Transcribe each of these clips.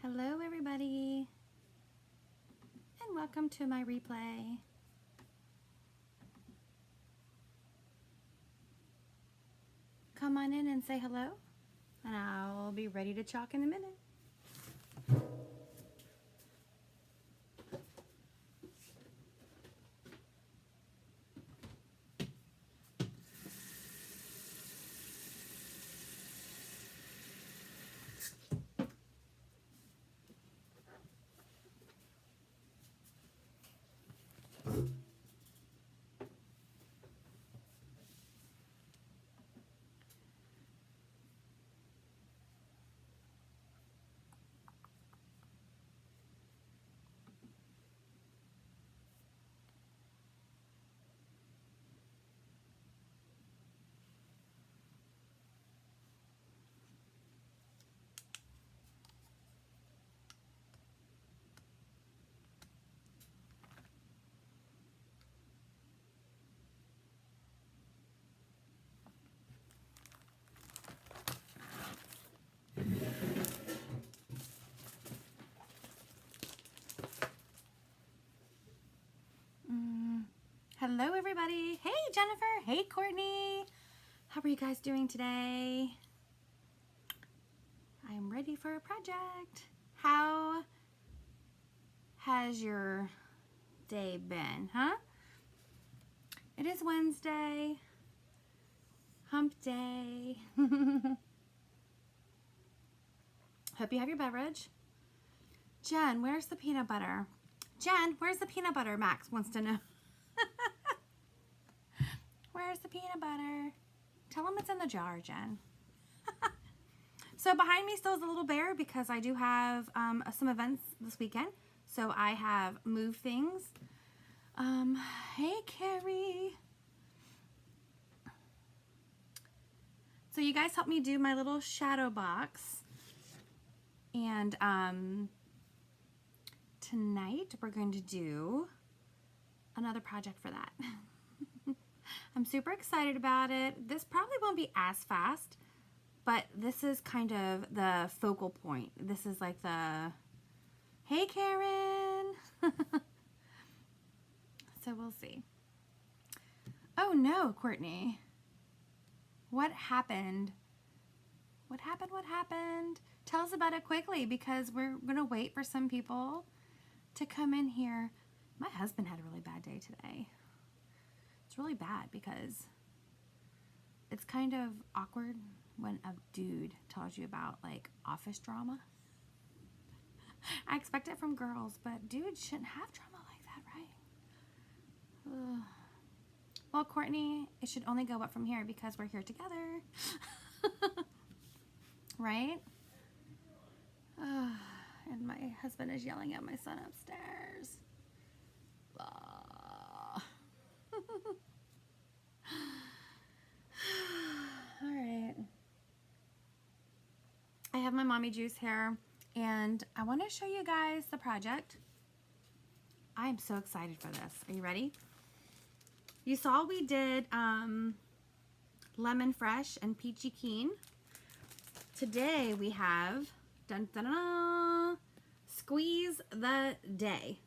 Hello everybody, and welcome to my replay. Come on in and say hello, and I'll be ready to chalk in a minute. Hello everybody. Hey Jennifer. Hey Courtney. How are you guys doing today? I'm ready for a project. How has your day been, huh? It is Wednesday. Hump day. Hope you have your beverage. Jen, where's the peanut butter? Jen, where's the peanut butter? Max wants to know. Where's the peanut butter? Tell him it's in the jar, Jen. So behind me still is a little bear because I do have some events this weekend. So I have moved things. Hey, Carrie. So you guys helped me do my little shadow box. And tonight we're going to do another project for that. I'm super excited about it. This probably won't be as fast, but this is kind of the focal point. This is like the, hey Karen. So we'll see. Oh no, Courtney. What happened? What happened? What happened? Tell us about it quickly because we're gonna wait for some people to come in here. My husband had a really bad day today. It's really bad because it's kind of awkward when a dude tells you about like office drama. I expect it from girls, but dudes shouldn't have drama like that, right? Ugh. Well, Courtney, it should only go up from here because we're here together. Right? And my husband is yelling at my son upstairs. All right. I have my mommy juice here, and I want to show you guys the project. I am so excited for this. Are you ready? You saw we did lemon fresh and peachy keen. Today we have dun, dun, dun, dun, squeeze the day.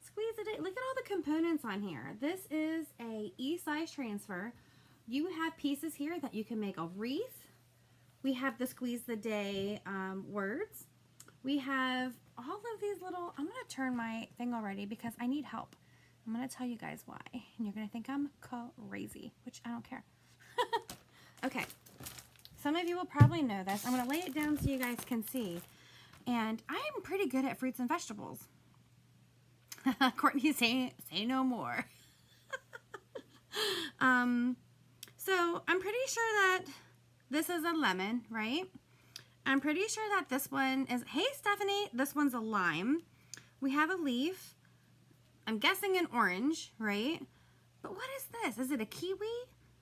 Squeeze the day. Look at all the components on here. This is a E-size transfer. You have pieces here that you can make a wreath. We have the squeeze the day words. We have all of these little, I'm going to turn my thing already because I need help. I'm going to tell you guys why. And you're going to think I'm crazy, which I don't care. Okay. Some of you will probably know this. I'm going to lay it down so you guys can see. And I'm pretty good at fruits and vegetables. Courtney, say no more. So I'm pretty sure that this is a lemon, right? I'm pretty sure that this one is, hey Stephanie, this one's a lime. We have a leaf. I'm guessing an orange, right? But what is this? Is it a kiwi?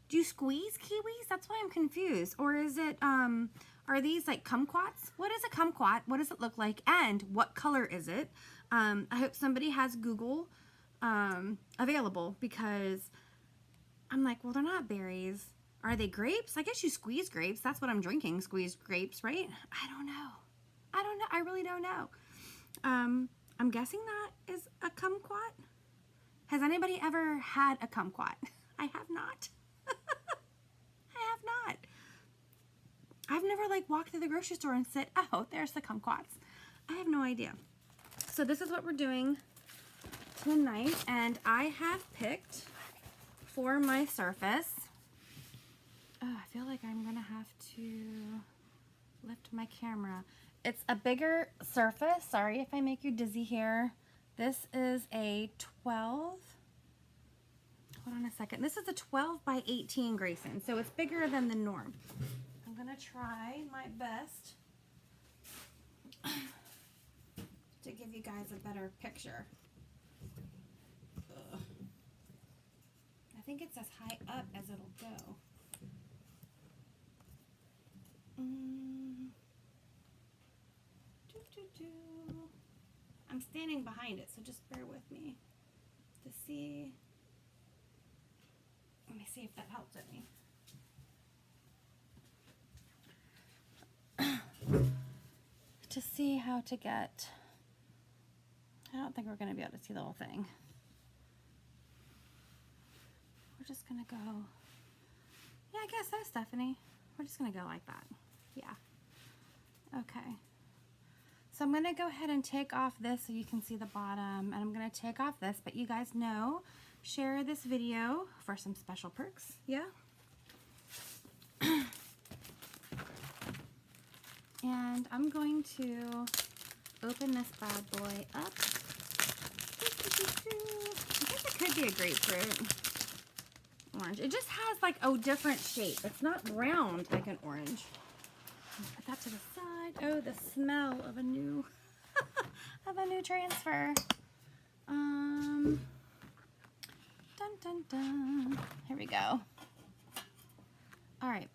Do you squeeze kiwis? That's why I'm confused. Or is it, are these like kumquats? What is a kumquat? What does it look like? And what color is it? I hope somebody has Google available because I'm like, well, they're not berries. Are they grapes? I guess you squeeze grapes. That's what I'm drinking, squeezed grapes, right? I don't know. I don't know. I really don't know. I'm guessing that is a kumquat. Has anybody ever had a kumquat? I have not. I have not. I've never like walked through the grocery store and said, oh, there's the kumquats. I have no idea. So this is what we're doing tonight, and I have picked for my surface. Oh, I feel like I'm gonna have to lift my camera. It's a bigger surface. Sorry if I make you dizzy here. This is a 12. Hold on a second. This is a 12 by 18, Grayson, so it's bigger than the norm. I'm gonna try my best to give you guys a better picture. Ugh. I think it's as high up as it'll go. I'm standing behind it, so just bear with me to see. Let me see if that helps at me. To see how to get. I don't think we're going to be able to see the whole thing. We're just going to go. Yeah, I guess so, Stephanie. We're just going to go like that. Yeah. Okay. So I'm going to go ahead and take off this so you can see the bottom. And I'm going to take off this. But you guys know, share this video for some special perks. Yeah? And I'm going to open this bad boy up. I guess it could be a grapefruit. Orange. It just has like a different shape. It's not round like an orange. Put that to the side. Oh, the smell of a new transfer. Dun dun dun. Here we go. All right.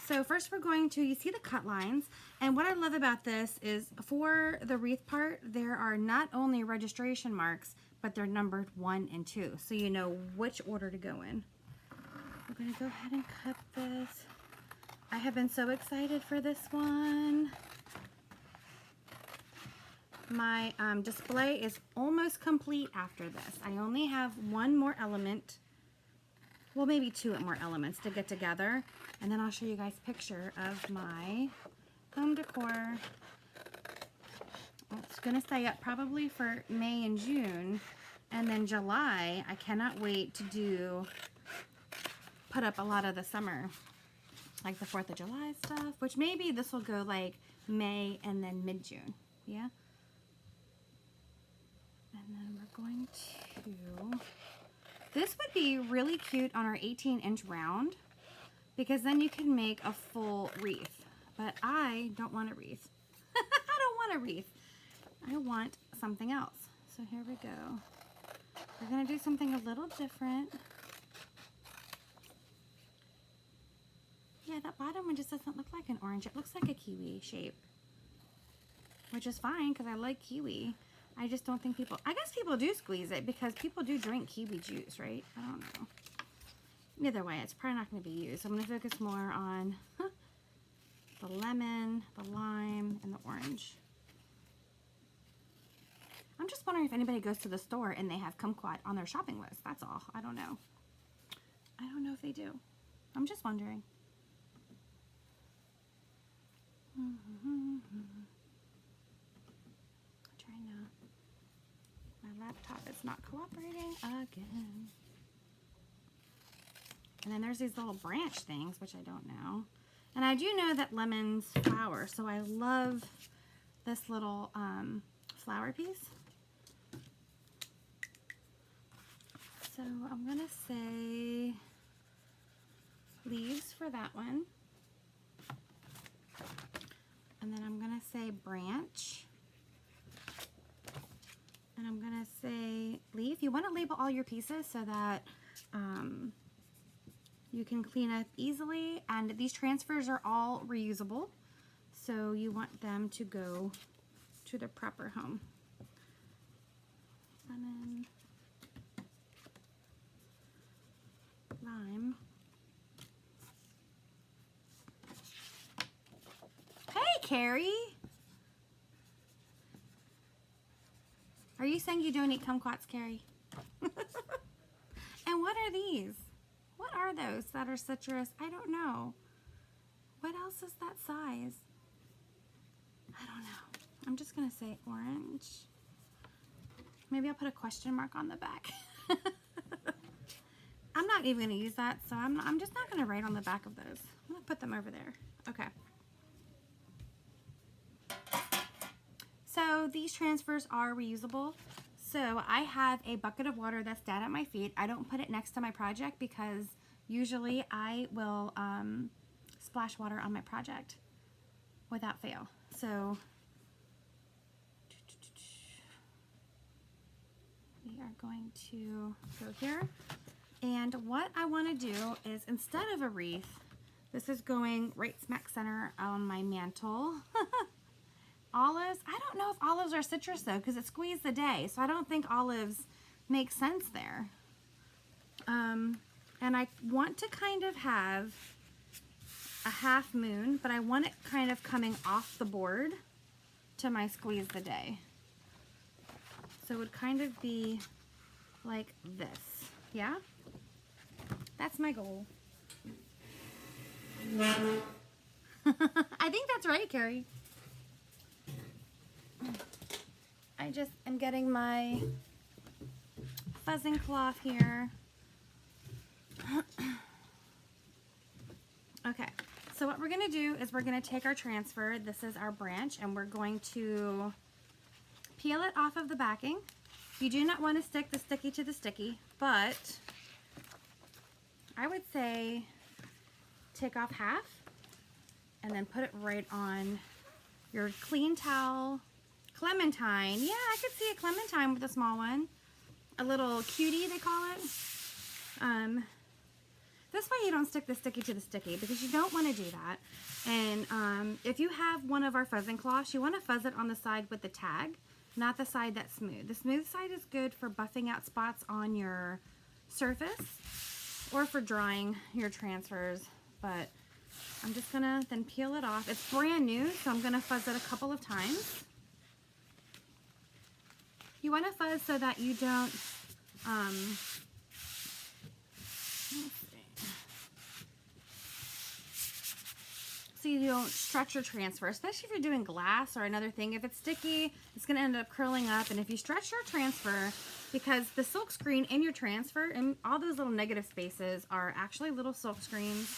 So first we're going to, you see the cut lines, and what I love about this is for the wreath part, there are not only registration marks, but they're numbered 1 and 2, so you know which order to go in. We're going to go ahead and cut this. I have been so excited for this one. My display is almost complete after this. I only have one more element. Well, maybe 2 more elements to get together, and then I'll show you guys a picture of my home decor. It's going to stay up probably for May and June, and then July, I cannot wait to put up a lot of the summer, like the 4th of July stuff, which maybe this will go like May and then mid-June, yeah? And then we're going to... This would be really cute on our 18-inch round, because then you can make a full wreath. But I don't want a wreath. I don't want a wreath. I want something else. So here we go. We're going to do something a little different. Yeah, that bottom one just doesn't look like an orange. It looks like a kiwi shape, which is fine because I like kiwi. I just don't think people, I guess people do squeeze it because people do drink kiwi juice, right? I don't know. Either way, it's probably not going to be used. So I'm going to focus more on the lemon, the lime, and the orange. I'm just wondering if anybody goes to the store and they have kumquat on their shopping list. That's all. I don't know. I don't know if they do. I'm just wondering. Trying to... My laptop is not cooperating again. And then there's these little branch things, which I don't know. And I do know that lemons flower, so I love this little flower piece. So I'm going to say leaves for that one. And then I'm going to say branch. And I'm going to say leaf. You want to label all your pieces so that you can clean up easily. And these transfers are all reusable, so you want them to go to the proper home. Lemon, lime. Hey, Carrie. Are you saying you don't eat kumquats, Carrie? And what are these? What are those that are citrus? I don't know. What else is that size? I don't know. I'm just going to say orange. Maybe I'll put a question mark on the back. I'm not even going to use that, so I'm just not going to write on the back of those. I'm going to put them over there. Okay. So these transfers are reusable. So I have a bucket of water that's down at my feet. I don't put it next to my project because usually I will splash water on my project without fail. So we are going to go here. And what I want to do is, instead of a wreath, this is going right smack center on my mantle. Olives. I don't know if olives are citrus though, because it squeezed the day, so I don't think olives make sense there. And I want to kind of have a half moon, but I want it kind of coming off the board to my squeeze the day. So it would kind of be like this. Yeah? That's my goal. I think that's right, Carrie. I just am getting my fuzzing cloth here. Okay, so what we're going to do is we're going to take our transfer. This is our branch, and we're going to peel it off of the backing. You do not want to stick the sticky to the sticky, but I would say take off half and then put it right on your clean towel. Clementine. Yeah, I could see a clementine with a small one. A little cutie, they call it. This way you don't stick the sticky to the sticky, because you don't want to do that. And if you have one of our fuzzing cloths, you want to fuzz it on the side with the tag, not the side that's smooth. The smooth side is good for buffing out spots on your surface or for drying your transfers, but I'm just going to then peel it off. It's brand new, so I'm going to fuzz it a couple of times. You want to fuzz so that you don't, so you don't stretch your transfer, especially if you're doing glass or another thing. If it's sticky, it's going to end up curling up. And if you stretch your transfer, because the silk screen in your transfer and all those little negative spaces are actually little silk screens,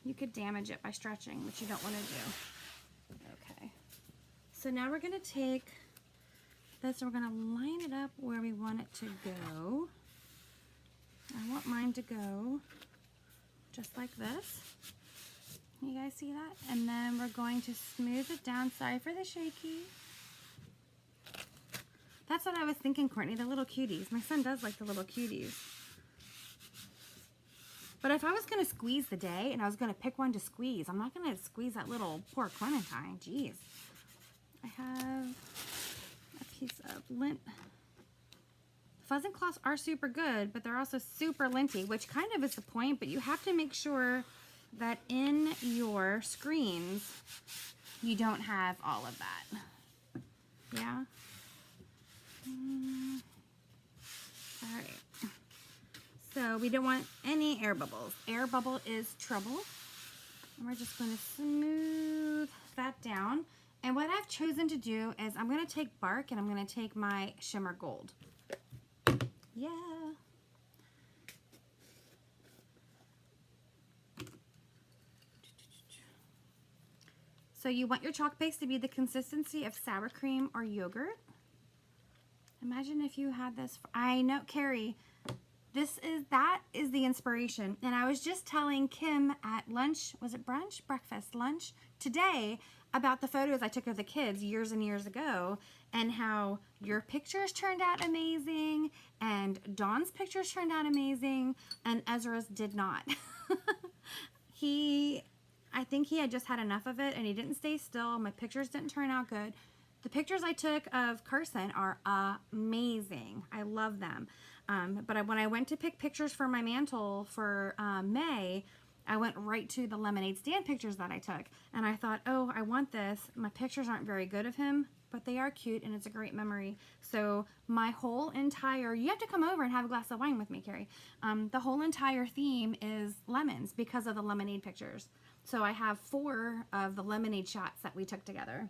you could damage it by stretching, which you don't want to do. Okay, so now we're going to take this and we're going to line it up where we want it to go. I want mine to go just like this. You guys see that? And then we're going to smooth it down. Sorry for the shaky. That's what I was thinking, Courtney, the little cuties. My son does like the little cuties. But if I was going to squeeze the day and I was going to pick one to squeeze, I'm not going to squeeze that little poor clementine. Jeez. I have a piece of lint. Fuzzing cloths are super good, but they're also super linty, which kind of is the point, but you have to make sure that in your screens you don't have all of that. Yeah? All right. So we don't want any air bubbles. Air bubble is trouble. And we're just going to smooth that down. And what I've chosen to do is I'm going to take bark and I'm going to take my shimmer gold. Yeah. So you want your chalk paste to be the consistency of sour cream or yogurt. Imagine if you had this. I know, Carrie, that is the inspiration. And I was just telling Kim at lunch, was it brunch, breakfast, lunch today, about the photos I took of the kids years and years ago, and how your pictures turned out amazing, and Dawn's pictures turned out amazing, and Ezra's did not. I think he had just had enough of it, and he didn't stay still. My pictures didn't turn out good. The pictures I took of Carson are amazing. I love them. But when I went to pick pictures for my mantle for May, I went right to the lemonade stand pictures that I took, and I thought, oh, I want this. My pictures aren't very good of him, but they are cute, and it's a great memory. So my whole entire, you have to come over and have a glass of wine with me, Carrie. The whole entire theme is lemons because of the lemonade pictures. So I have 4 of the lemonade shots that we took together.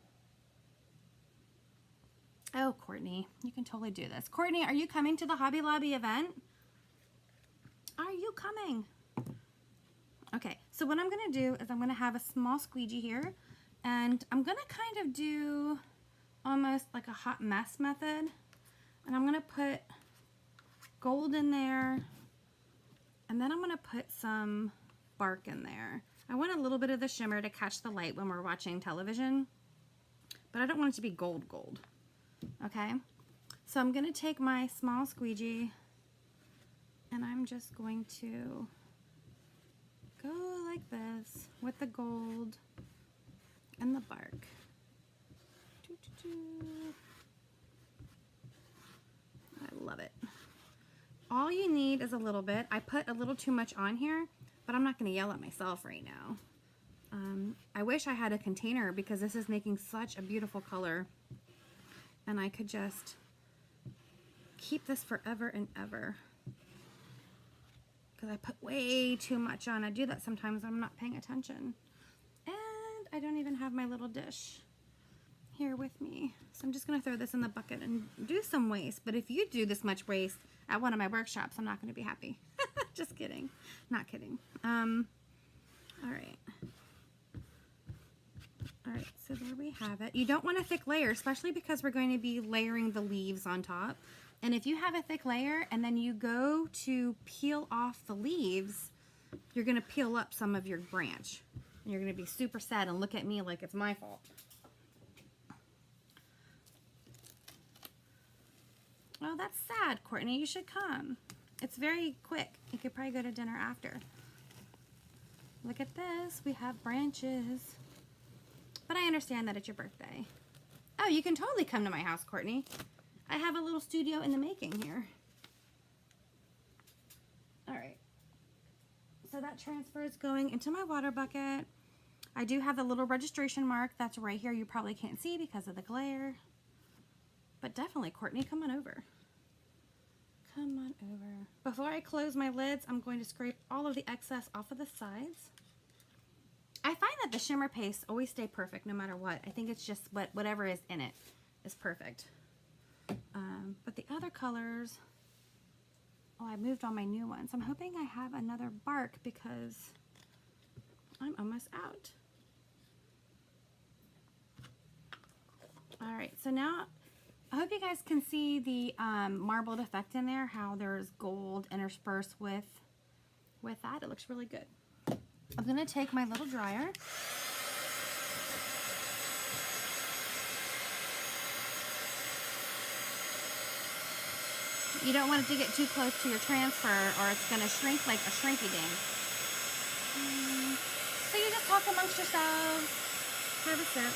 Oh, Courtney, you can totally do this. Courtney, are you coming to the Hobby Lobby event? Are you coming? Okay, so what I'm going to do is I'm going to have a small squeegee here, and I'm going to kind of do almost like a hot mess method, and I'm going to put gold in there, and then I'm going to put some bark in there. I want a little bit of the shimmer to catch the light when we're watching television, but I don't want it to be gold gold. Okay, so I'm going to take my small squeegee, and I'm just going to go like this with the gold and the bark. I love it. All you need is a little bit. I put a little too much on here, but I'm not going to yell at myself right now. I wish I had a container because this is making such a beautiful color, and I could just keep this forever and ever. Because I put way too much on. I do that sometimes when I'm not paying attention. And I don't even have my little dish here with me. So I'm just going to throw this in the bucket and do some waste. But if you do this much waste at one of my workshops, I'm not going to be happy. Just kidding. Not kidding. All right. All right, so there we have it. You don't want a thick layer, especially because we're going to be layering the leaves on top. And if you have a thick layer and then you go to peel off the leaves, you're going to peel up some of your branch. And you're going to be super sad and look at me like it's my fault. Oh, that's sad, Courtney. You should come. It's very quick. You could probably go to dinner after. Look at this. We have branches. But I understand that it's your birthday. Oh, you can totally come to my house, Courtney. I have a little studio in the making here. All right. So that transfer is going into my water bucket. I do have the little registration mark that's right here. You probably can't see because of the glare. But definitely, Courtney, come on over. Come on over. Before I close my lids, I'm going to scrape all of the excess off of the sides. I find that the shimmer pastes always stay perfect no matter what. I think it's just whatever is in it is perfect. But the other colors, oh, I moved all my new ones. I'm hoping I have another bark because I'm almost out. All right, so now I hope you guys can see the marbled effect in there, how there's gold interspersed with that. It looks really good. I'm going to take my little dryer. You don't want it to get too close to your transfer or it's going to shrink like a shrinky ding. So you just talk amongst yourselves. Have a sip.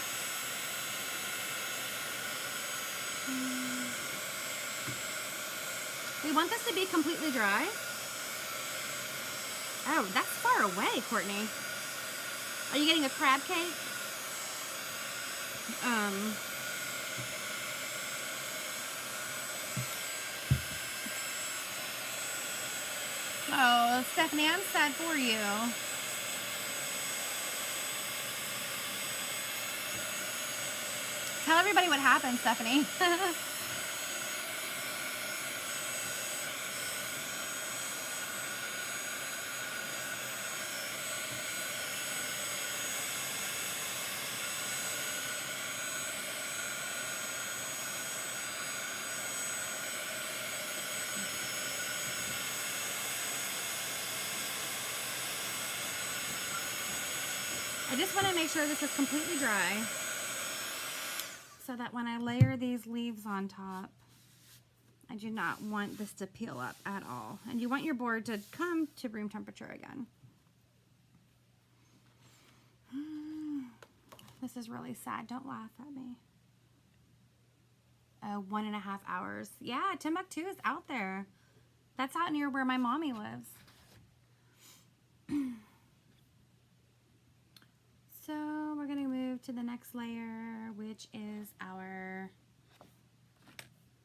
We want this to be completely dry. Oh, that's far away, Courtney. Are you getting a crab cake? Oh, Stephanie, I'm sad for you. Tell everybody what happened, Stephanie. I just want to make sure this is completely dry so that when I layer these leaves on top, I do not want this to peel up at all. And you want your board to come to room temperature again. This is really sad. Don't laugh at me. 1.5 hours. Yeah, Timbuktu is out there. That's out near where my mommy lives. to the next layer, which is our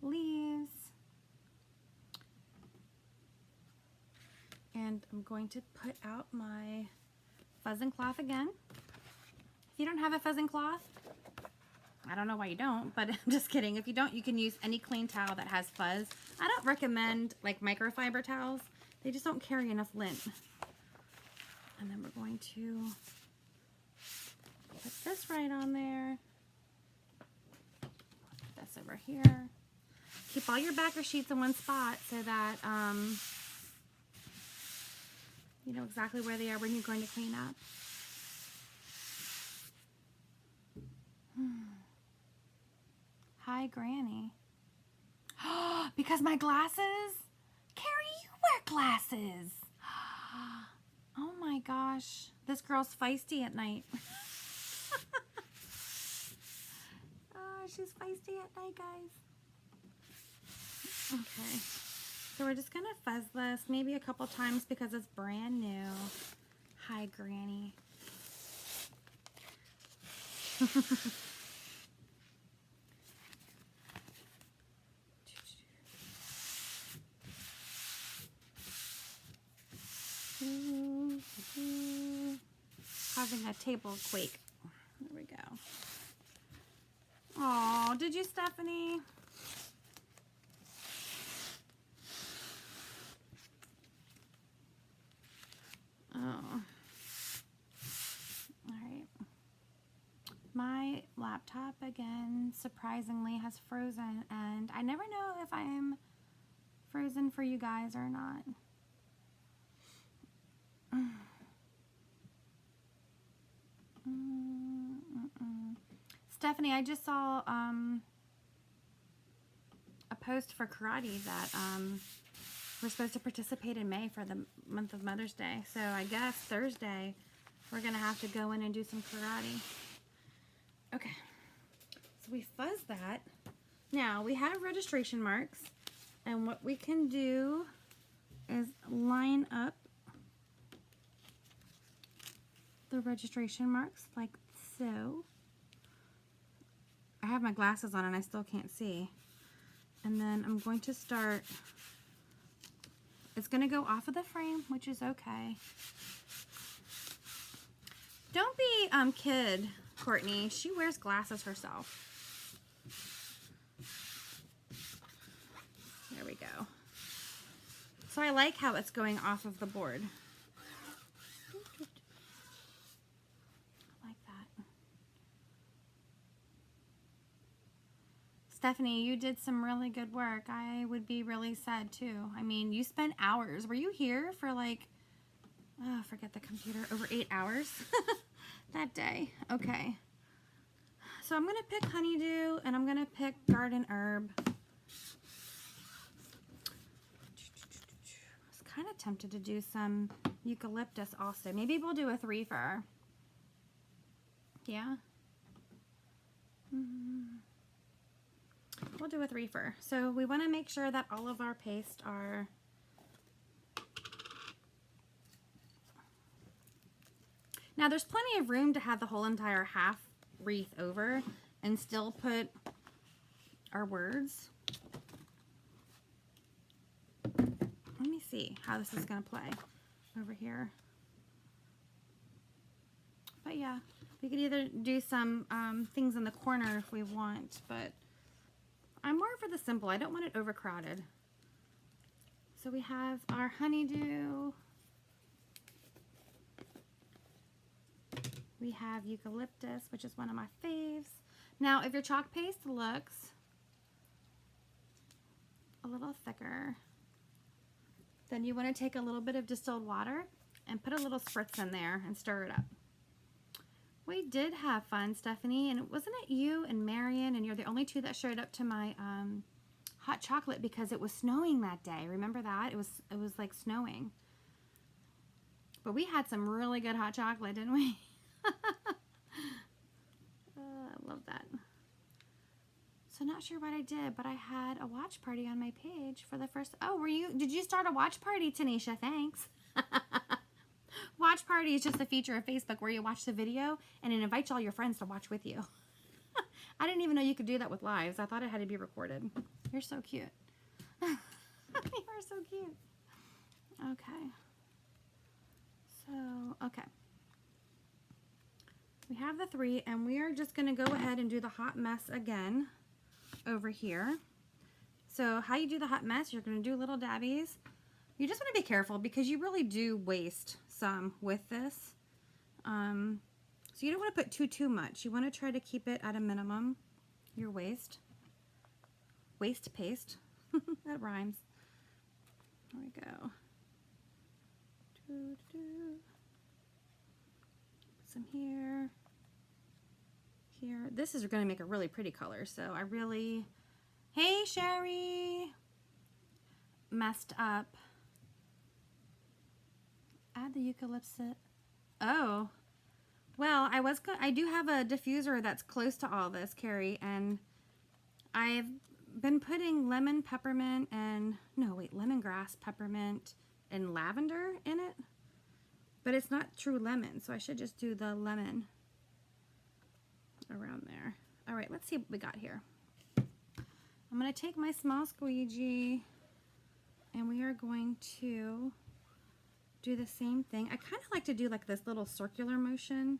leaves. And I'm going to put out my fuzzing cloth again. If you don't have a fuzzing cloth, I don't know why you don't, but I'm just kidding. If you don't, you can use any clean towel that has fuzz. I don't recommend like microfiber towels. They just don't carry enough lint. And then we're going to put this right on there. Put this over here. Keep all your backer sheets in one spot so that you know exactly where they are when you're going to clean up. Hi, Granny. Because my glasses? Carrie, you wear glasses. Oh my gosh. This girl's feisty at night. She's feisty at night, guys. Okay. So we're just going to fuzz this maybe a couple times because it's brand new. Hi, Granny. Causing a table quake. There we go. Oh, did you, Stephanie? Oh. All right. My laptop, again, surprisingly has frozen, and I never know if I'm frozen for you guys or not. Stephanie, I just saw a post for karate that we're supposed to participate in May for the month of Mother's Day. So I guess Thursday we're going to have to go in and do some karate. Okay, so we fuzz that. Now we have registration marks, and what we can do is line up the registration marks like so. I have my glasses on and I still can't see. And then I'm going to start, it's going to go off of the frame, which is okay. Don't be kid, Courtney. She wears glasses herself. There we go. So I like how it's going off of the board. Stephanie, you did some really good work. I would be really sad too. I mean, you spent hours. Were you here for like, oh, forget the computer, over 8 hours that day? Okay. So I'm going to pick honeydew and I'm going to pick garden herb. I was kind of tempted to do some eucalyptus also. Maybe we'll do a 3 for her. Yeah? We'll do a 3 for her. So we want to make sure that all of our pastes are now there's plenty of room to have the whole entire half wreath over and still put our words. Let me see how this is going to play over here. But yeah, we could either do some things in the corner if we want, but I'm more for the simple. I don't want it overcrowded. So we have our honeydew. We have eucalyptus, which is one of my faves. Now, if your chalk paste looks a little thicker, then you want to take a little bit of distilled water and put a little spritz in there and stir it up. We did have fun, Stephanie, and wasn't it you and Marion, and you're the only two that showed up to my hot chocolate because it was snowing that day. Remember that? It was like snowing. But we had some really good hot chocolate, didn't we? I love that. So not sure what I did, but I had a watch party on my page for the first. Oh, did you start a watch party, Tanisha? Thanks. Watch watch party is just a feature of Facebook where you watch the video and it invites all your friends to watch with you. I didn't even know you could do that with lives. I thought it had to be recorded. You're so cute. You are so cute. Okay. So, okay. We have the 3, and we are just going to go ahead and do the hot mess again over here. So how you do the hot mess, you're going to do little dabbies. You just want to be careful because you really do waste some with this. So you don't want to put too much. You want to try to keep it at a minimum, your waste. Waste paste. That rhymes. There we go. Some here. Here. This is going to make a really pretty color, so I really... Hey, Sherry! Messed up. Add the eucalyptus. Oh. Well, I do have a diffuser that's close to all this, Carrie, and I've been putting lemon, peppermint, and... No, wait, lemongrass, peppermint, and lavender in it. But it's not true lemon, so I should just do the lemon around there. All right, let's see what we got here. I'm going to take my small squeegee, and we are going to do the same thing. I kind of like to do like this little circular motion,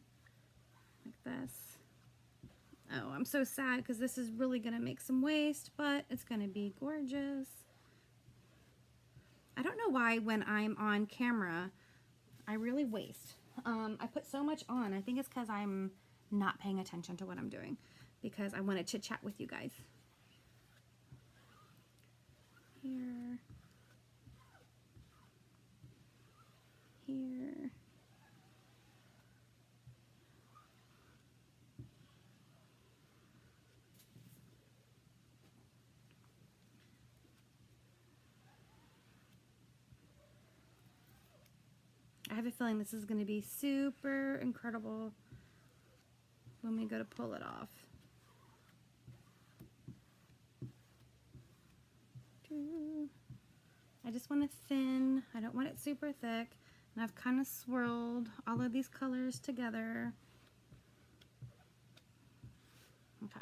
like this. Oh, I'm so sad because this is really going to make some waste, but it's going to be gorgeous. I don't know why when I'm on camera, I really waste. I put so much on. I think it's because I'm not paying attention to what I'm doing because I want to chit chat with you guys. Here. Here. I have a feeling this is going to be super incredible when we go to pull it off. I just want it thin. I don't want it super thick. And I've kind of swirled all of these colors together. Okay.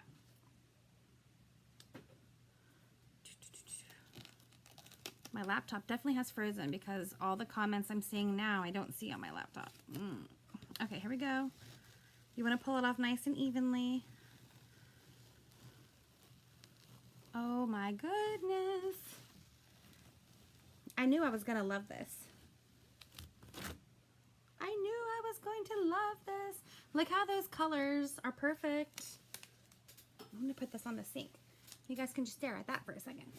My laptop definitely has frozen because all the comments I'm seeing now I don't see on my laptop. Okay, here we go. You want to pull it off nice and evenly. Oh my goodness. I knew I was going to love this. I knew I was going to love this. Look how those colors are perfect. I'm going to put this on the sink. You guys can just stare at that for a second.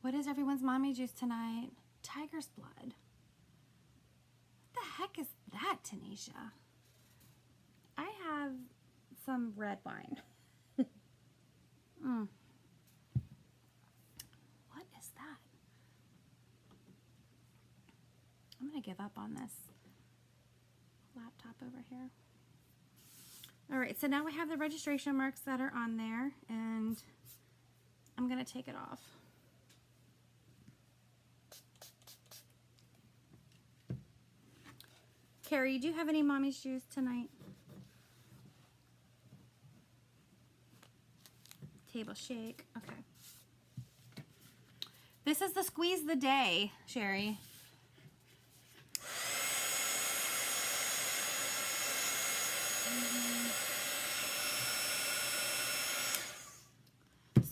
What is everyone's mommy juice tonight? Tiger's blood. What the heck is that, Tanisha? I have some red wine. What is that? I'm going to give up on this laptop over here. All right, so now we have the registration marks that are on there, and I'm going to take it off. Carrie, do you have any mommy's juice tonight? Table shake. Okay. This is the squeeze the day, Sherry.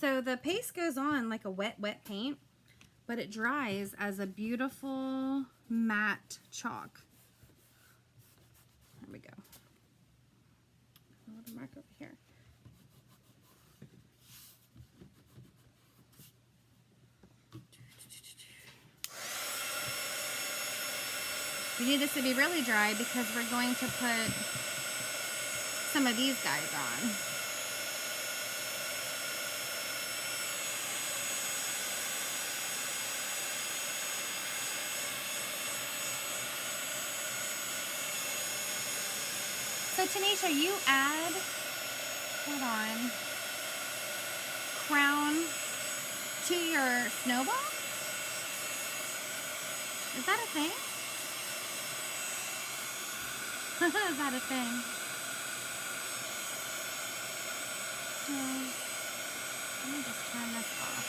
So the paste goes on like a wet paint, but it dries as a beautiful matte chalk. There we go. A little mark over here. We need this to be really dry because we're going to put some of these guys on. So Tanisha, you add, hold on, crown to your snowball? Is that a thing? Is that a thing? Let me just turn this off.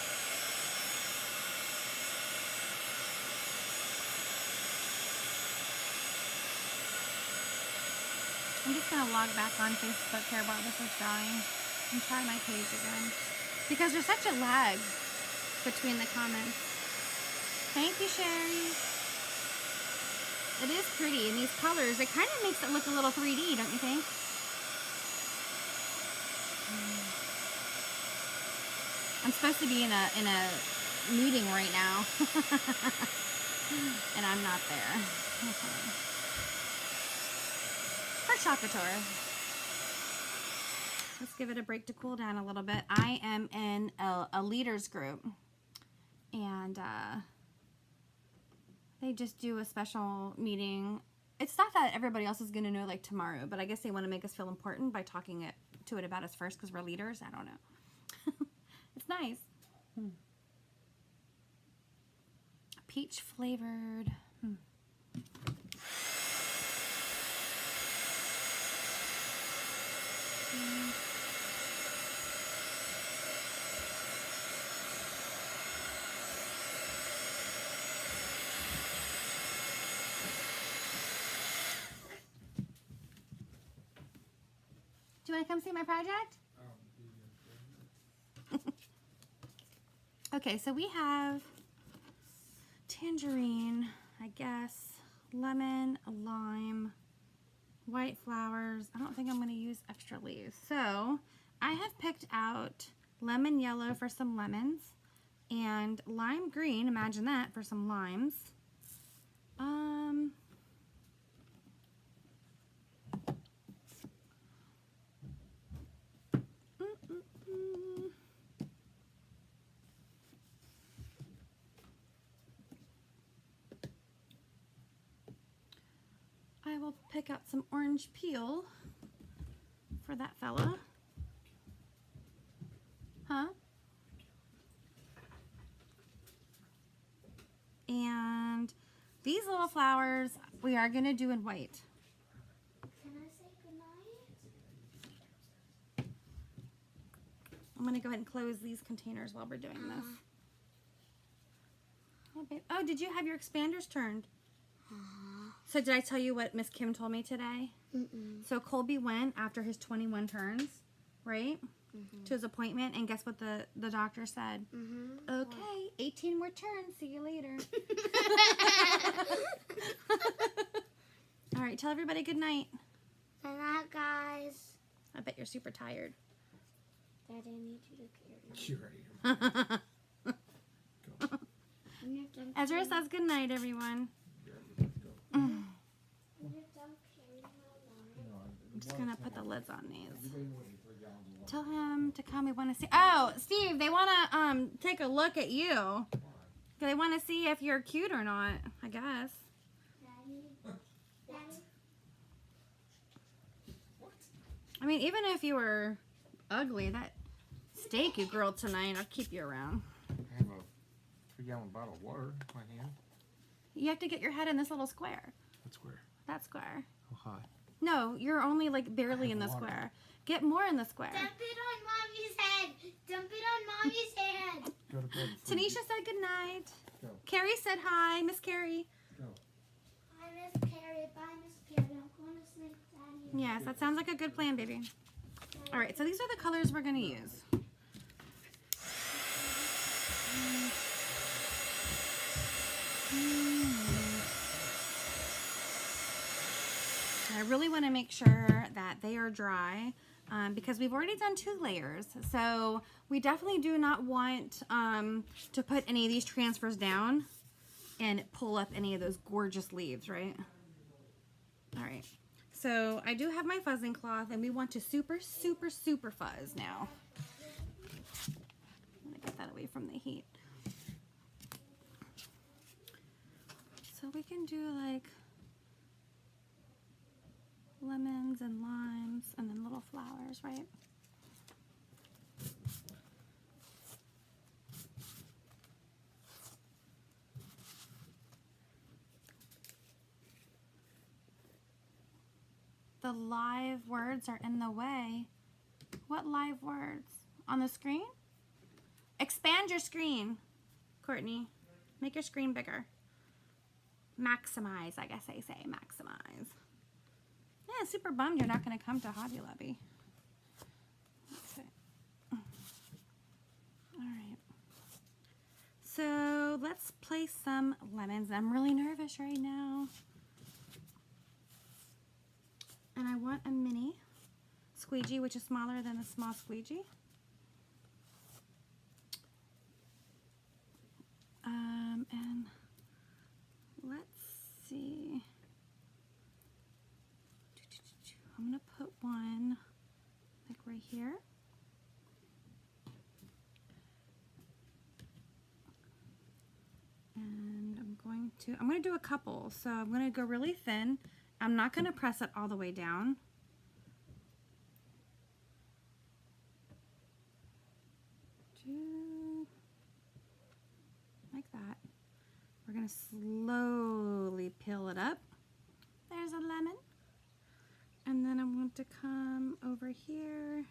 I'm just going to log back on Facebook here while this is drying and try my page again. Because there's such a lag between the comments. Thank you, Sherry. It is pretty, and these colors, it kind of makes it look a little 3D, don't you think? I'm supposed to be in a meeting right now, and I'm not there. Okay. For Couture. Let's give it a break to cool down a little bit. I am in a leaders group, and they just do a special meeting. It's not that everybody else is going to know like tomorrow, but I guess they want to make us feel important by talking to it about us first because we're leaders. I don't know. It's nice. Peach flavored. Do you want to come see my project? Okay, so we have tangerine, I guess, lemon, lime, white flowers. I don't think I'm going to use extra leaves. So I have picked out lemon yellow for some lemons and lime green, imagine that, for some limes. I will pick out some orange peel for that fella. Huh? And these little flowers we are going to do in white. Can I say goodnight? I'm going to go ahead and close these containers while we're doing this. Oh, babe. Oh, did you have your expanders turned? So did I tell you what Miss Kim told me today? So Colby went after his 21 turns, right? To his appointment, and guess what the doctor said? Okay, 18 more turns. See you later. All right, tell everybody good night. Good night, guys. I bet you're super tired. Daddy, I need you to carry me. You're right here. Go. When you're done Ezra says good night, everyone. when you're done carrying my water. I'm just gonna put the lids on these. Tell him to come. We want to see. Oh, Steve, they want to take a look at you. They want to see if you're cute or not, I guess. Daddy. Daddy. I mean, even if you were ugly, that steak you grilled tonight, I'll keep you around. I have a 3-gallon bottle of water in my hand. You have to get your head in this little square. What square? That square. How high? No, you're only like barely in the water. square. Get more in the square. Dump it on Mommy's head. Dump it on Mommy's head. Go to bed. Tanisha said good night. Go. Carrie said hi. Miss Carrie. Go. Hi, Miss Carrie. Bye, Miss Carrie. I'm going to sleep, Daddy. Yes, that sounds like a good plan, baby. All right, so these are the colors we're going to use. I really want to make sure that they are dry because we've already done 2 layers. So we definitely do not want to put any of these transfers down and pull up any of those gorgeous leaves, right? All right. So I do have my fuzzing cloth and we want to super, super, super fuzz now. I'm going to get that away from the heat. So we can do like lemons and limes. little flowers, right? The live words are in the way. What live words? On the screen? Expand your screen, Courtney. Make your screen bigger. Maximize, I guess I say. Maximize. Yeah, super bummed you're not going to come to Hobby Lobby. Let's see. All right. So let's place some lemons. I'm really nervous right now. And I want a mini squeegee, which is smaller than the small squeegee. And let's see. I'm going to put one like right here. And I'm going to do a couple. So I'm going to go really thin. I'm not going to press it all the way down. Like that. We're going to slowly peel it up. There's a lemon. And then I'm going to come over here.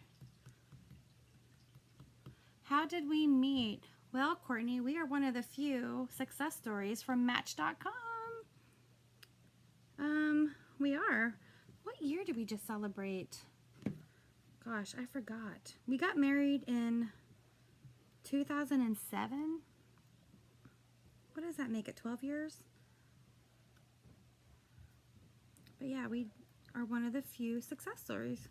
How did we meet? Well, Courtney, we are one of the few success stories from Match.com. We are. What year did we just celebrate? Gosh, I forgot. We got married in 2007. What does that make it? 12 years? But yeah, we are one of the few success stories.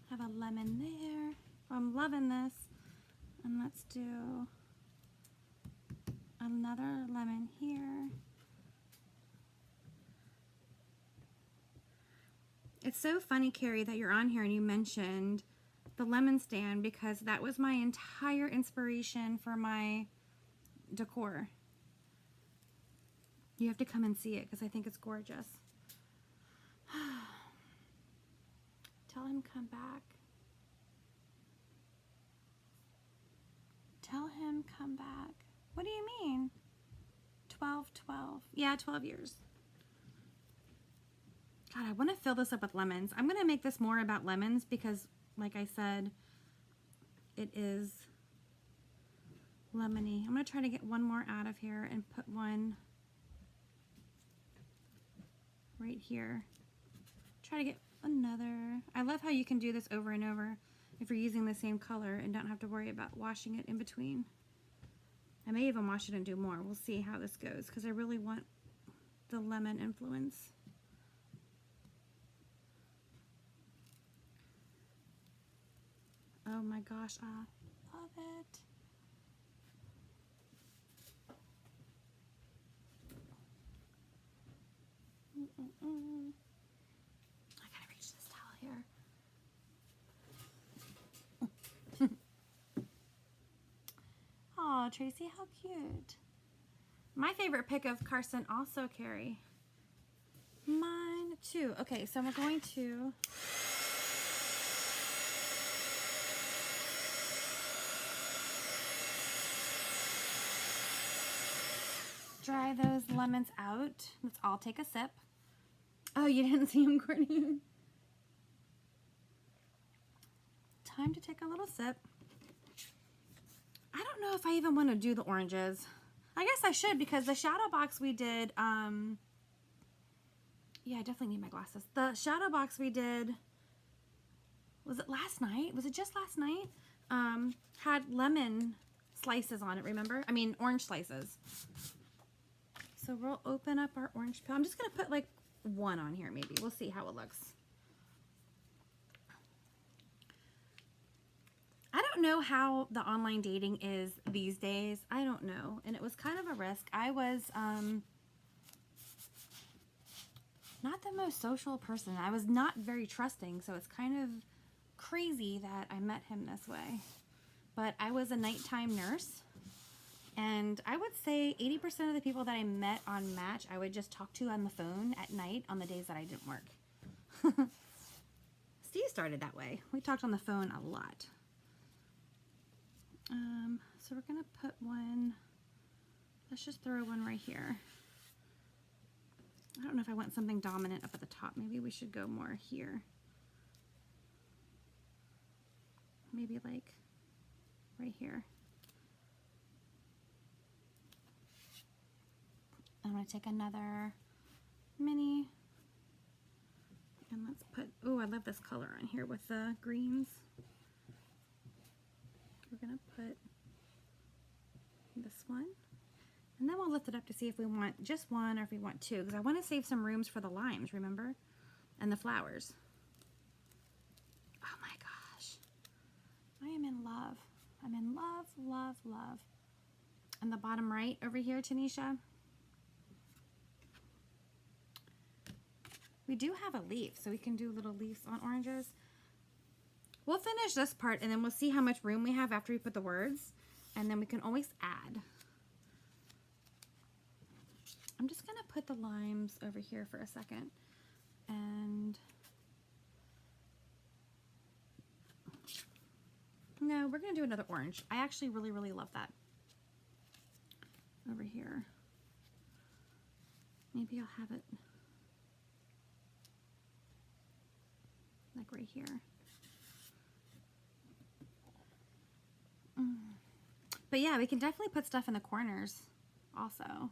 Have a lemon there. I'm loving this. And let's do another lemon here. It's so funny, Carrie, that you're on here and you mentioned the lemon stand, because that was my entire inspiration for my decor. You have to come and see it because I think it's gorgeous. Tell him come back. Tell him come back. What do you mean? 12. Yeah, 12 years. God, I want to fill this up with lemons. I'm going to make this more about lemons because, like I said, it is lemony. I'm going to try to get one more out of here and put one right here. Try to get another. I love how you can do this over and over if you're using the same color and don't have to worry about washing it in between. I may even wash it and do more. We'll see how this goes because I really want the lemon influence. Oh my gosh, I love it. I gotta reach this towel here. Oh, Tracy, how cute. My favorite pick of Carson also, Carrie. Mine too. Okay, so we're going to dry those lemons out. Let's all take a sip. Oh, you didn't see them, Courtney? Time to take a little sip. I don't know if I even want to do the oranges. I guess I should because the shadow box we did, yeah, I definitely need my glasses. The shadow box we did, was it last night? Was it just last night? Had lemon slices on it, remember? I mean, orange slices. So we'll open up our orange peel. I'm just going to put like one on here maybe. We'll see how it looks. I don't know how the online dating is these days. I don't know. And it was kind of a risk. I was not the most social person. I was not very trusting. So it's kind of crazy that I met him this way. But I was a nighttime nurse. And I would say 80% of the people that I met on Match, I would just talk to on the phone at night on the days that I didn't work. Steve started that way. We talked on the phone a lot. So we're gonna put one, let's just throw one right here. I don't know if I want something dominant up at the top. Maybe we should go more here. Maybe like right here. I'm gonna take another mini and let's put, oh, I love this color on here with the greens. We're gonna put this one. And then we'll lift it up to see if we want just one or if we want two, because I want to save some rooms for the limes, remember? And the flowers. Oh my gosh. I am in love. I'm in love, love, love. And the bottom right over here, Tanisha. We do have a leaf, so we can do little leaves on oranges. We'll finish this part and then we'll see how much room we have after we put the words. And then we can always add. I'm just going to put the limes over here for a second. And no, we're going to do another orange. I actually really, really love that. Over here. Maybe I'll have it like right here. But yeah, we can definitely put stuff in the corners also.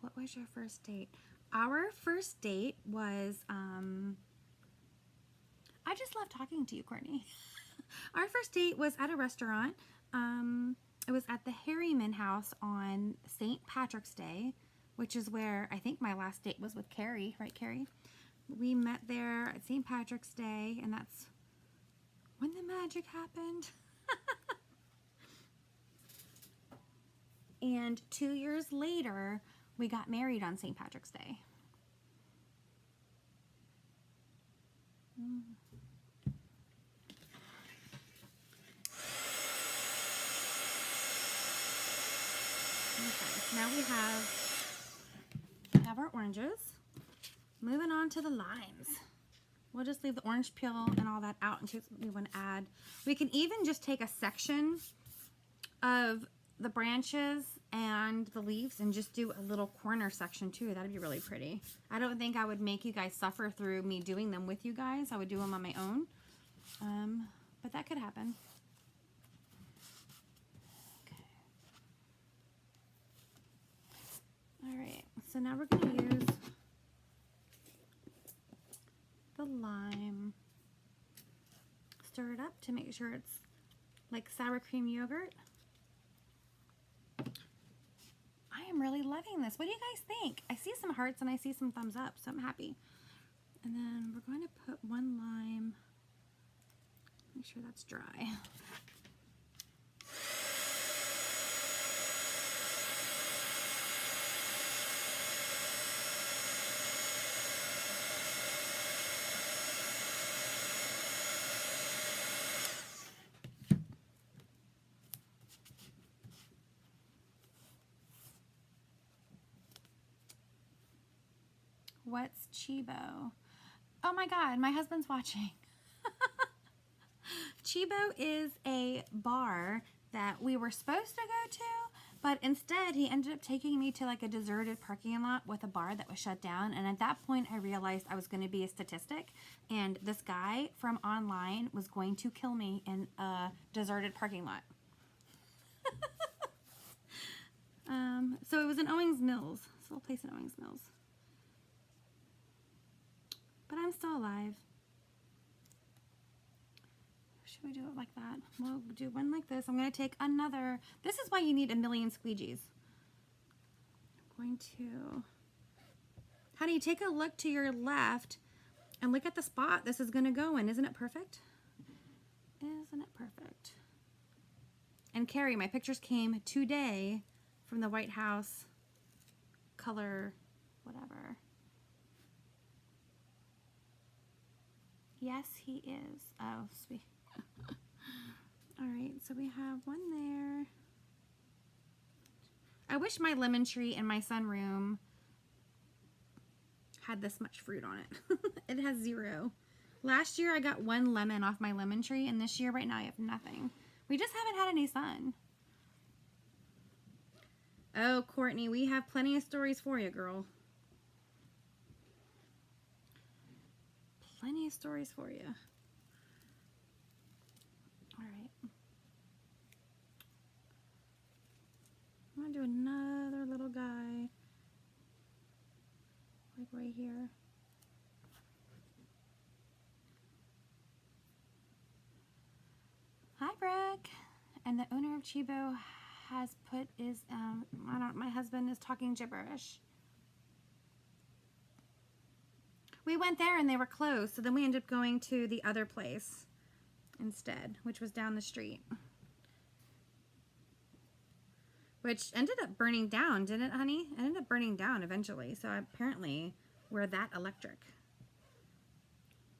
What was your first date? Our first date was, I just love talking to you, Courtney. Our first date was at a restaurant. It was at the Harriman House on St. Patrick's Day, which is where I think my last date was with Carrie, right, Carrie? We met there at St. Patrick's Day, and that's when the magic happened. And 2 years later, we got married on St. Patrick's Day. Okay, so now we have our oranges. Moving on to the limes. We'll just leave the orange peel and all that out in case we want to add. We can even just take a section of the branches and the leaves and just do a little corner section too. That'd be really pretty. I don't think I would make you guys suffer through me doing them with you guys. I would do them on my own. But that could happen. Okay. All right, so now we're going to use the lime. Stir it up to make sure it's like sour cream yogurt. I am really loving this. What do you guys think? I see some hearts and I see some thumbs up, so I'm happy. And then we're going to put one lime. Make sure that's dry. What's Chibo? Oh my God, my husband's watching. Chibo is a bar that we were supposed to go to, but instead he ended up taking me to like a deserted parking lot with a bar that was shut down. And at that point I realized I was going to be a statistic, and this guy from online was going to kill me in a deserted parking lot. So it was in Owings Mills. It's a little place in Owings Mills. But I'm still alive. Should we do it like that? We'll do one like this. I'm going to take another. This is why you need a million squeegees. I'm going to... Honey, take a look to your left and look at the spot this is going to go in. Isn't it perfect? Isn't it perfect? And Carrie, my pictures came today from the White House color whatever. Yes, he is. Oh, sweet. All right, so we have one there. I wish my lemon tree in my sunroom had this much fruit on it. It has 0. Last year I got 1 lemon off my lemon tree, and this year right now I have nothing. We just haven't had any sun. Oh, Courtney, we have plenty of stories for you, girl. Plenty of stories for you. All right. I'm going to do another little guy. Like right here. Hi, Brooke. And the owner of Chibo has put is, my husband is talking gibberish. We went there and they were closed, so then we ended up going to the other place instead, which was down the street. Which ended up burning down, didn't it, honey? It ended up burning down eventually, so apparently we're that electric.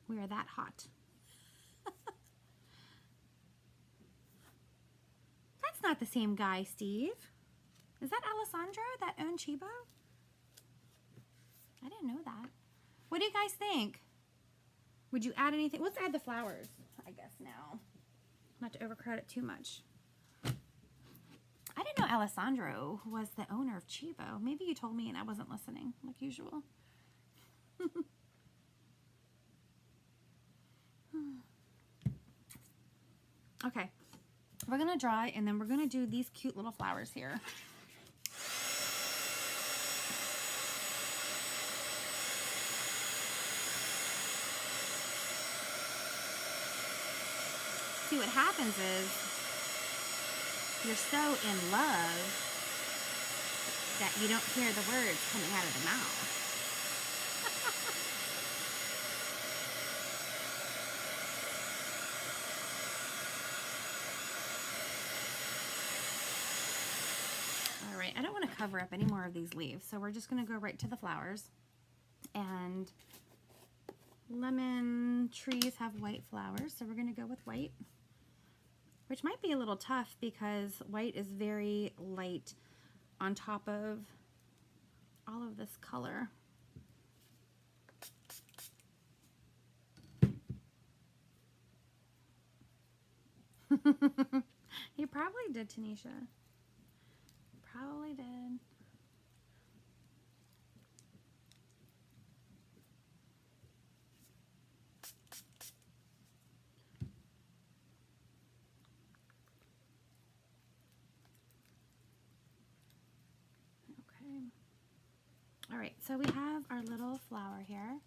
We are that hot. That's not the same guy, Steve. Is that Alessandro that owned Chibo? I didn't know that. What do you guys think? Would you add anything? Let's add the flowers, I guess, now. Not to overcrowd it too much. I didn't know Alessandro was the owner of Chibo. Maybe you told me and I wasn't listening, like usual. Okay. We're going to dry, and then we're going to do these cute little flowers here. See, what happens is you're so in love that you don't hear the words coming out of the mouth. All right, I don't want to cover up any more of these leaves, so we're just going to go right to the flowers. And lemon trees have white flowers, so we're going to go with white. Which might be a little tough because white is very light on top of all of this color. You probably did, Tanisha. Probably did. All right, so we have our little flower here.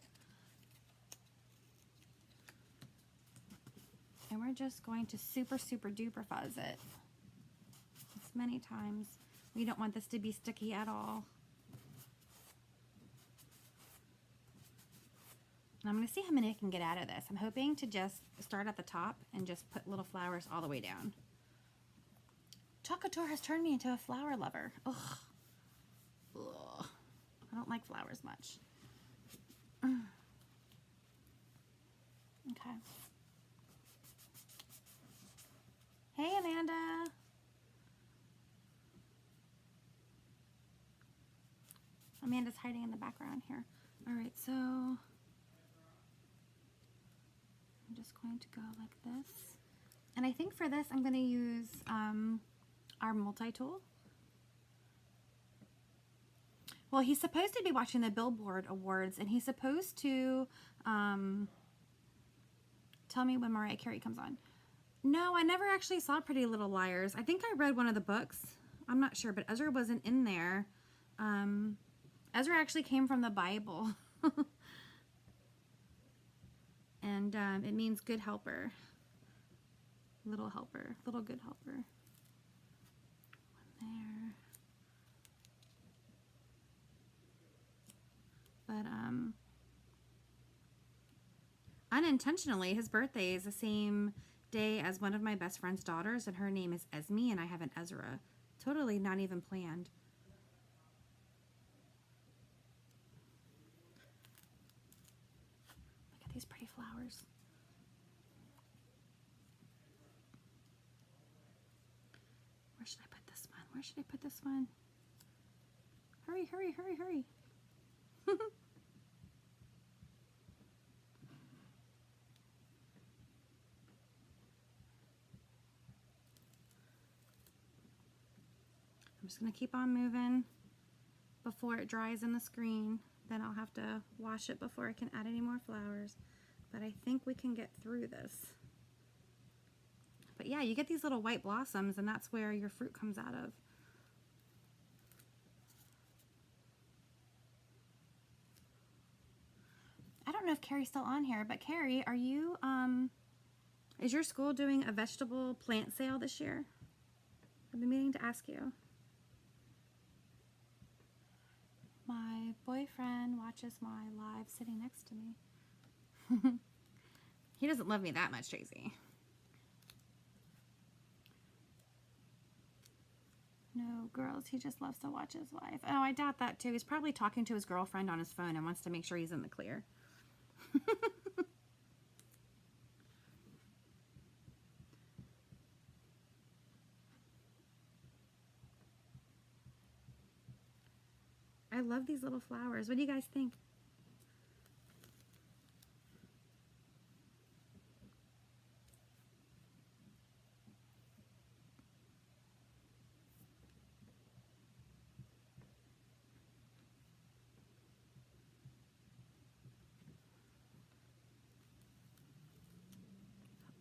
And we're just going to super, super duper fuzz it as many times. We don't want this to be sticky at all. And I'm going to see how many I can get out of this. I'm hoping to just start at the top and just put little flowers all the way down. Couture has turned me into a flower lover. Ugh. Ugh. I don't like flowers much. Okay. Hey, Amanda. Amanda's hiding in the background here. All right, so I'm just going to go like this. And I think for this, I'm going to use our multi-tool. Well, he's supposed to be watching the Billboard Awards, and he's supposed to tell me when Mariah Carey comes on. No, I never actually saw Pretty Little Liars. I think I read one of the books. I'm not sure, but Ezra wasn't in there. Ezra actually came from the Bible. And it means good helper. Little helper. Little good helper. One there. But unintentionally, his birthday is the same day as one of my best friend's daughters, and her name is Esme, and I have an Ezra. Totally not even planned. Look at these pretty flowers. Where should I put this one? Hurry, hurry, hurry, hurry. I'm just going to keep on moving before it dries in the screen. Then I'll have to wash it before I can add any more flowers. But I think we can get through this. But yeah, you get these little white blossoms, and that's where your fruit comes out of. I don't know if Carrie's still on here, but Carrie, are you, is your school doing a vegetable plant sale this year? I've been meaning to ask you. My boyfriend watches my live sitting next to me. He doesn't love me that much, Tracy. No, girls, he just loves to watch his wife. Oh, I doubt that too. He's probably talking to his girlfriend on his phone and wants to make sure he's in the clear. I love these little flowers. What do you guys think?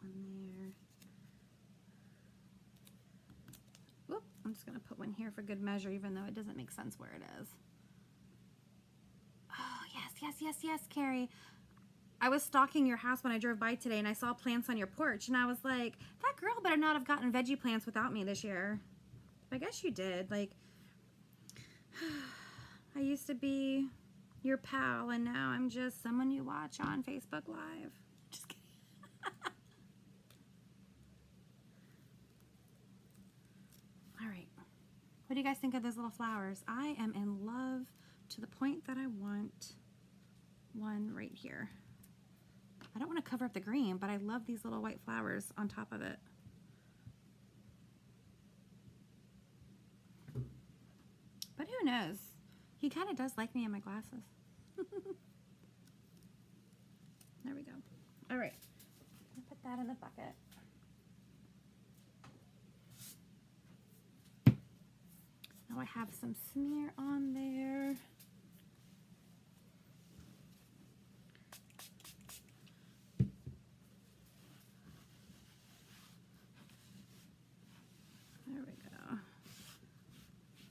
Put one there. Whoop, I'm just going to put one here for good measure, even though it doesn't make sense where it is. Oh, yes, yes, yes, yes, Carrie. I was stalking your house when I drove by today, and I saw plants on your porch, and I was like, that girl better not have gotten veggie plants without me this year. I guess you did. Like, I used to be your pal, and now I'm just someone you watch on Facebook Live. Just kidding. All right. What do you guys think of those little flowers? I am in love to the point that I want one right here. I don't want to cover up the green, but I love these little white flowers on top of it. But who knows? He kind of does like me in my glasses. There we go. All right. I'll put that in the bucket. So now I have some smear on there. There we go.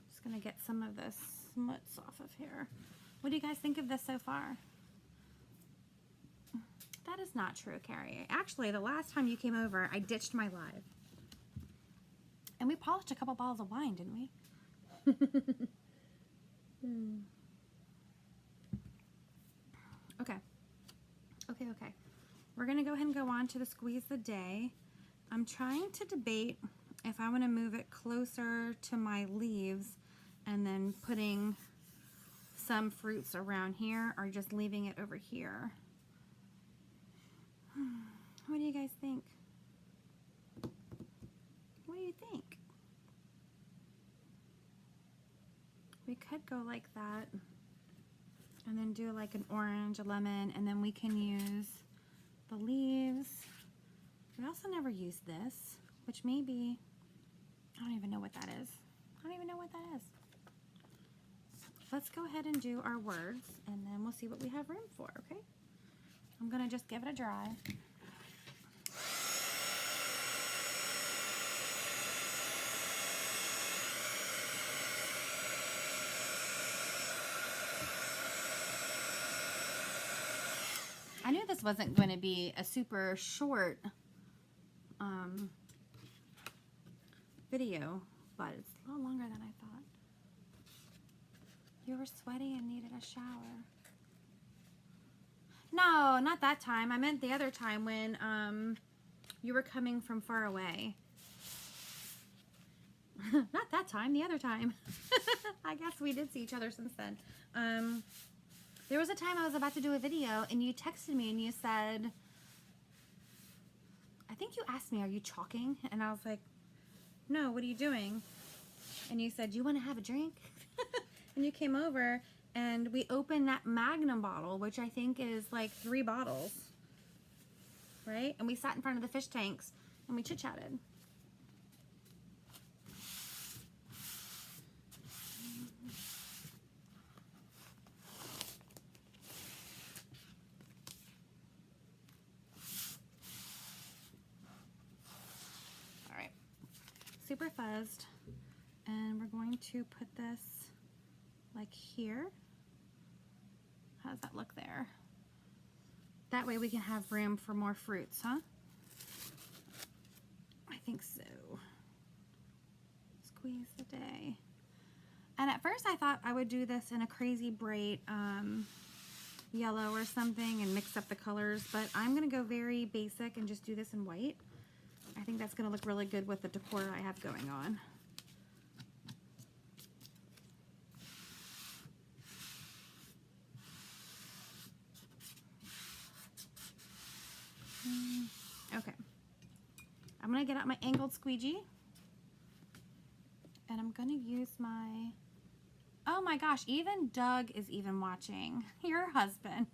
Just gonna get some of this smuts off of here. What do you guys think of this so far? That is not true, Carrie. Actually, the last time you came over, I ditched my live. And we polished a couple bottles of wine, didn't we? Okay. Okay. We're going to go ahead and go on to the squeeze the day. I'm trying to debate if I want to move it closer to my leaves and then putting some fruits around here or just leaving it over here. What do you guys think? What do you think? We could go like that and then do like an orange, a lemon, and then we can use the leaves. We also never used this, which maybe, I don't even know what that is. I don't even know what that is. Let's go ahead and do our words, and then we'll see what we have room for, okay? I'm gonna just give it a dry. I knew this wasn't going to be a super short video, but it's a little longer than I thought. You were sweaty and needed a shower. No, not that time. I meant the other time when you were coming from far away. Not that time, the other time. I guess we did see each other since then. There was a time I was about to do a video and you texted me and you said, I think you asked me, are you chalking? And I was like, no, what are you doing? and you said, you want to have a drink? And you came over and we opened that Magnum bottle, which I think is like 3 bottles, right? And we sat in front of the fish tanks and we chit-chatted. All right, super fuzzed. And we're going to put this like here. How does that look there? That way we can have room for more fruits, huh? I think so. Squeeze the day. And at first I thought I would do this in a crazy bright yellow or something and mix up the colors, but I'm gonna go very basic and just do this in white. I think that's gonna look really good with the decor I have going on. Okay, I'm gonna get out my angled squeegee and I'm gonna use my, oh my gosh, even Doug is even watching, your husband.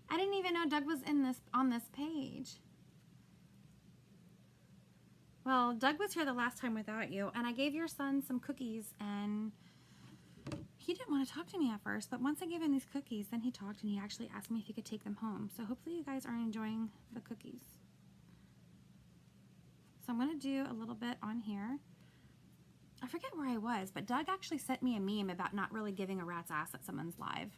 I didn't even know Doug was in this, on this page. Well, Doug was here the last time without you, and I gave your son some cookies, and he didn't want to talk to me at first, but once I gave him these cookies, then he talked, and he actually asked me if he could take them home. So hopefully you guys are enjoying the cookies. So I'm going to do a little bit on here. I forget where I was, but Doug actually sent me a meme about not really giving a rat's ass at someone's live.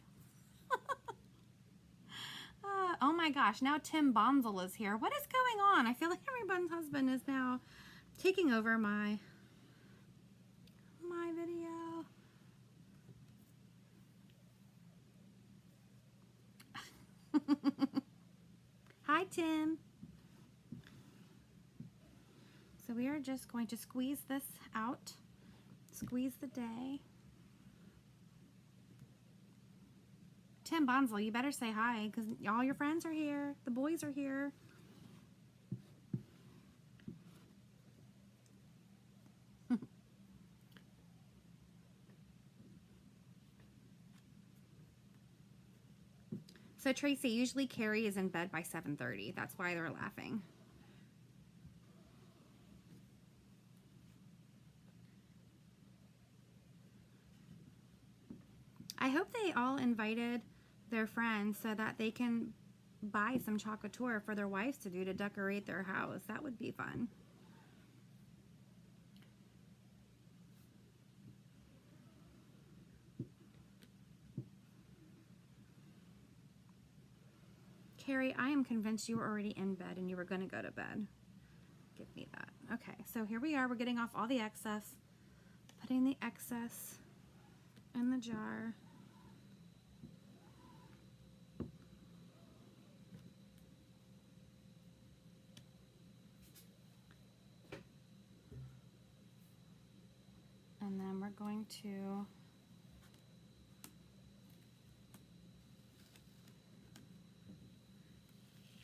Oh my gosh, now Tim Bonzel is here. What is going on? I feel like everyone's husband is now taking over my video. Hi, Tim. So we are just going to squeeze this out. Squeeze the day. Tim Bonzel, you better say hi because all your friends are here. The boys are here. So Tracy, usually Carrie is in bed by 7:30. That's why they're laughing. I hope they all invited their friends so that they can buy some Couture for their wives to do to decorate their house. That would be fun. Carrie, I am convinced you were already in bed and you were going to go to bed. Give me that. Okay, so here we are. We're getting off all the excess, putting the excess in the jar. And then we're going to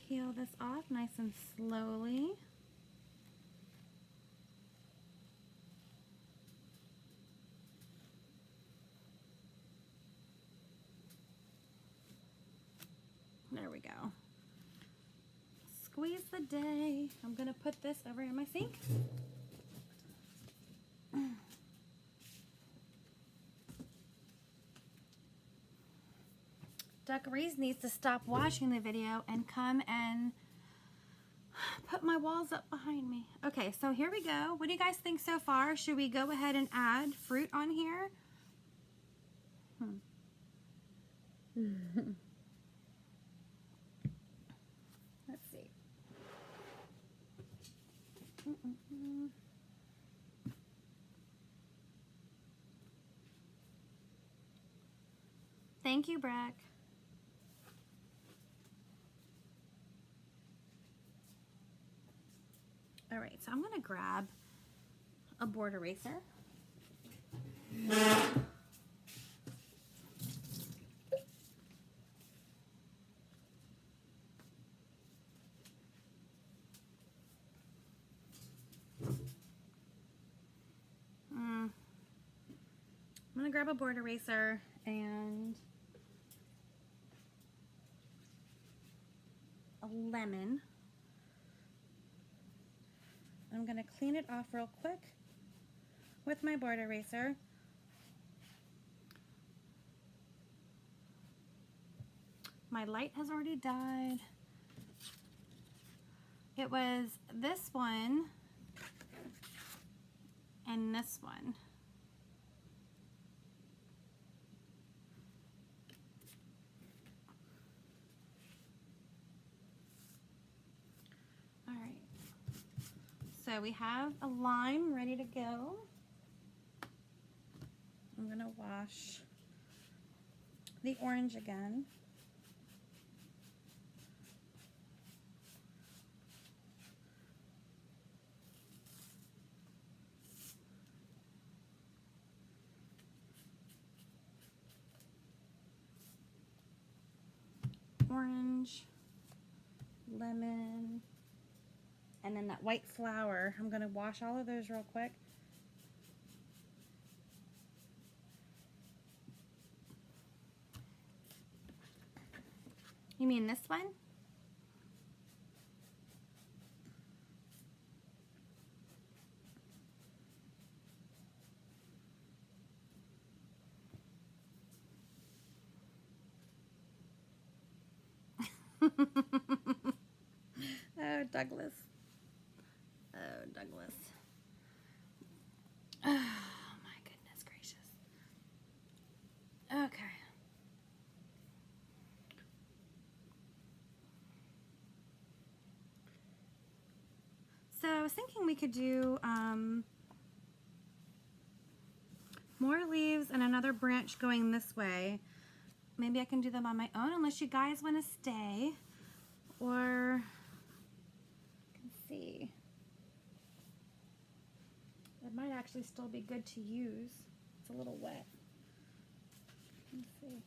peel this off nice and slowly. There we go. Squeeze the day. I'm gonna put this over in my sink. Duck Reese needs to stop watching the video and come and put my walls up behind me. Okay, so here we go. What do you guys think so far? Should we go ahead and add fruit on here? Let's see. Thank you, Brack. All right, so I'm gonna grab a board eraser. gonna grab a board eraser and a lemon. I'm gonna clean it off real quick with my board eraser. My light has already died. It was this one and this one. All right. So we have a lime ready to go. I'm gonna wash the orange again. Orange, lemon, and then that white flour. I'm going to wash all of those real quick. You mean this one? Oh, Douglas. Oh, Douglas. Oh, my goodness gracious. Okay. So I was thinking we could do more leaves and another branch going this way. Maybe I can do them on my own unless you guys want to stay. Or, let's see. It might actually still be good to use. It's a little wet. Let's see.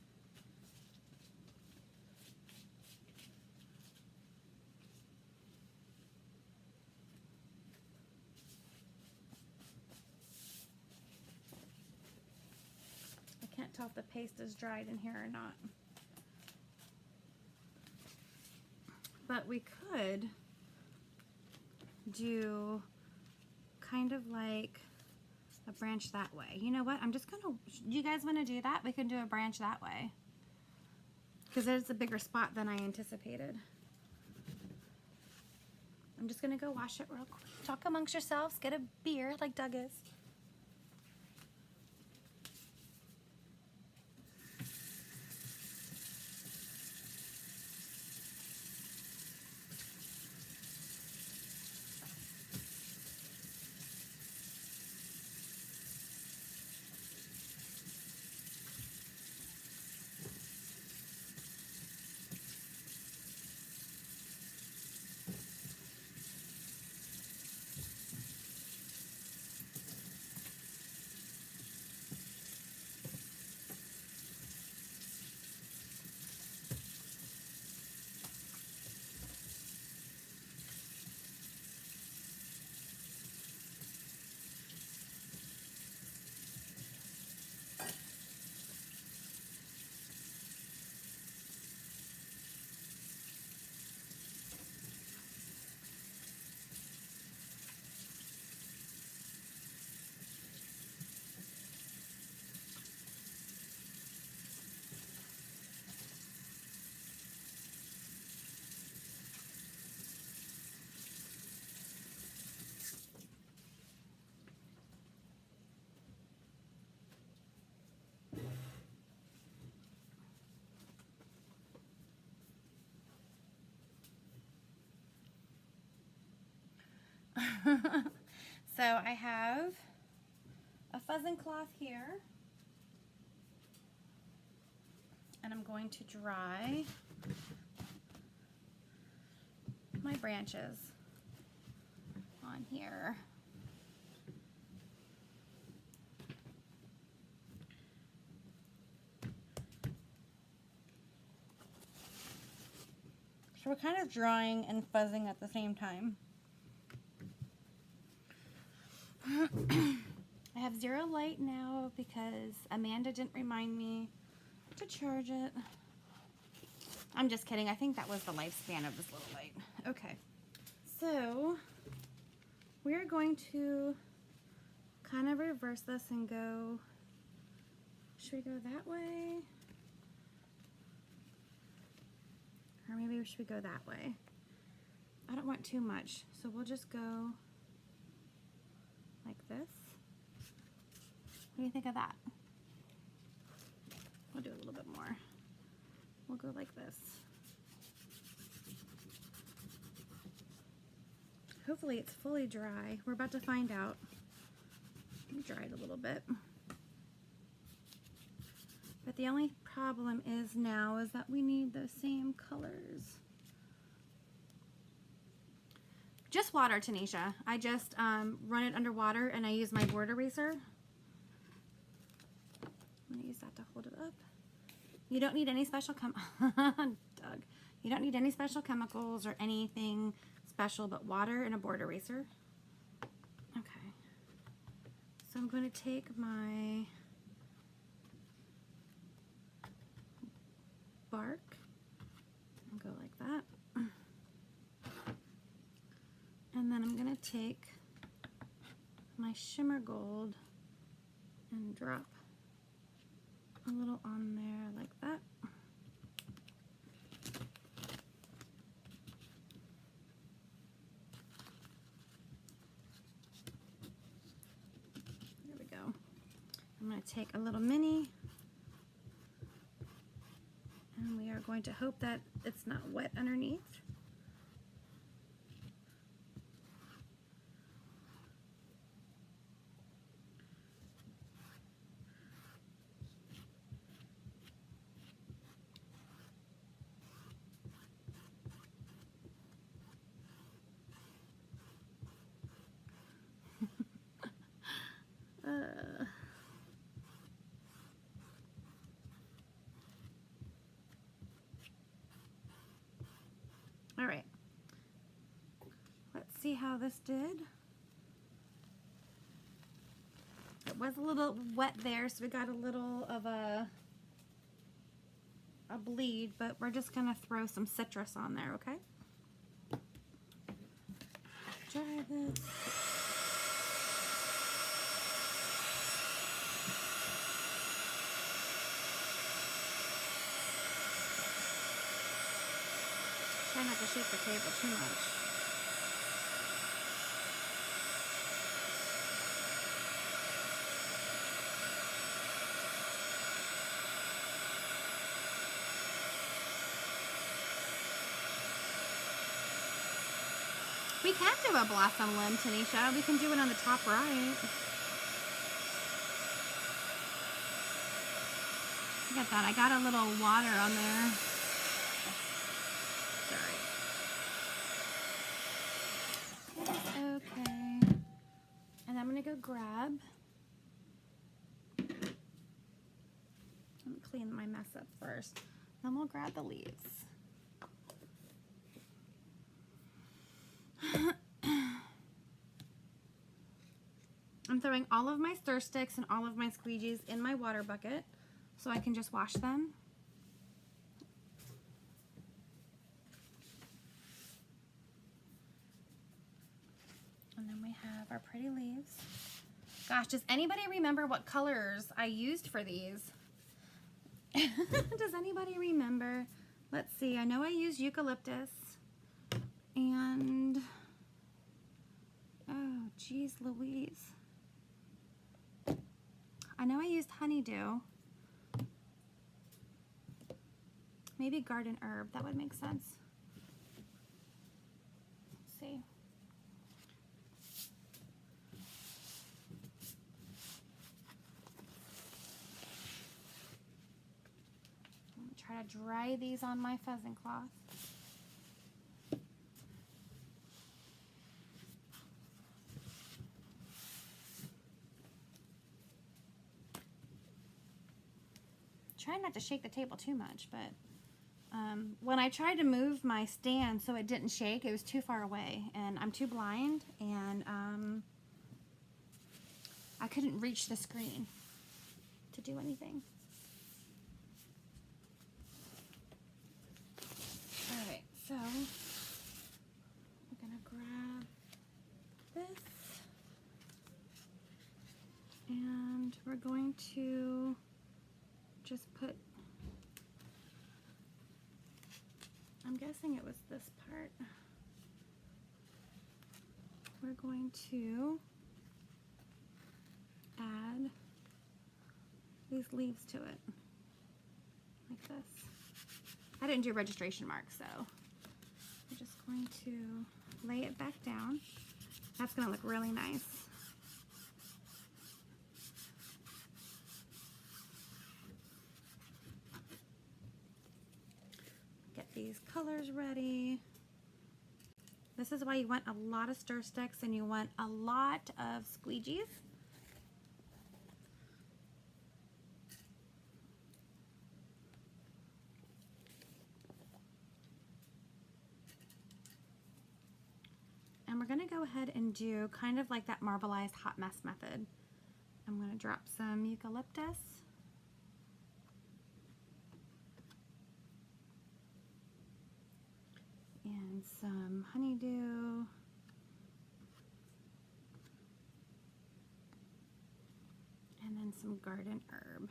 I can't tell if the paste is dried in here or not. But we could do kind of like a branch that way. You know what? I'm just gonna, you guys want to do that? We can do a branch that way. Because there's a bigger spot than I anticipated. I'm just gonna go wash it real quick. Talk amongst yourselves, get a beer like Doug is. So I have a fuzzing cloth here, and I'm going to dry my branches on here. So we're kind of drying and fuzzing at the same time. I have 0 light now because Amanda didn't remind me to charge it. I'm just kidding. I think that was the lifespan of this little light. Okay. So we're going to kind of reverse this and go, should we go that way? Or maybe we should go that way. I don't want too much, so we'll just go like this. What do you think of that? We'll do a little bit more. We'll go like this. Hopefully it's fully dry. We're about to find out. Let me dry it a little bit. But the only problem is now is that we need the same colors. Just water, Tanisha. I just run it under water and I use my board eraser. I'm gonna use that to hold it up. You don't need any special Doug. You don't need any special chemicals or anything special but water and a board eraser. Okay. So I'm going to take my bark and go like that. And then I'm going to take my shimmer gold and drop a little on there like that. There we go. I'm going to take a little mini and we are going to hope that it's not wet underneath. All right, let's see how this did. It was a little wet there, so we got a little of a bleed, but we're just gonna throw some citrus on there, okay? Dry this. Try not to shake the table too much. We can do a blossom limb, Tanisha. We can do it on the top right. Look at that. I got a little water on there. Sorry. Okay. And I'm going to go grab. Let me clean my mess up first. Then we'll grab the leaves. I'm throwing all of my stir sticks and all of my squeegees in my water bucket so I can just wash them. And then we have our pretty leaves. Gosh, does anybody remember what colors I used for these? Does anybody remember? Let's see, I know I used eucalyptus and, oh geez Louise. I know I used honeydew. Maybe garden herb, that would make sense. Let's see. I'm gonna try to dry these on my pheasant cloth. Try not to shake the table too much, but when I tried to move my stand so it didn't shake, it was too far away, and I'm too blind, and I couldn't reach the screen to do anything. All right, so we're gonna grab this and we're going to just put, I'm guessing it was this part. We're going to add these leaves to it, like this. I didn't do registration marks, so I'm just going to lay it back down. That's gonna look really nice. Get these colors ready. This is why you want a lot of stir sticks and you want a lot of squeegees. And we're gonna go ahead and do kind of like that marbleized hot mess method. I'm gonna drop some eucalyptus. And some honeydew. And then some garden herb.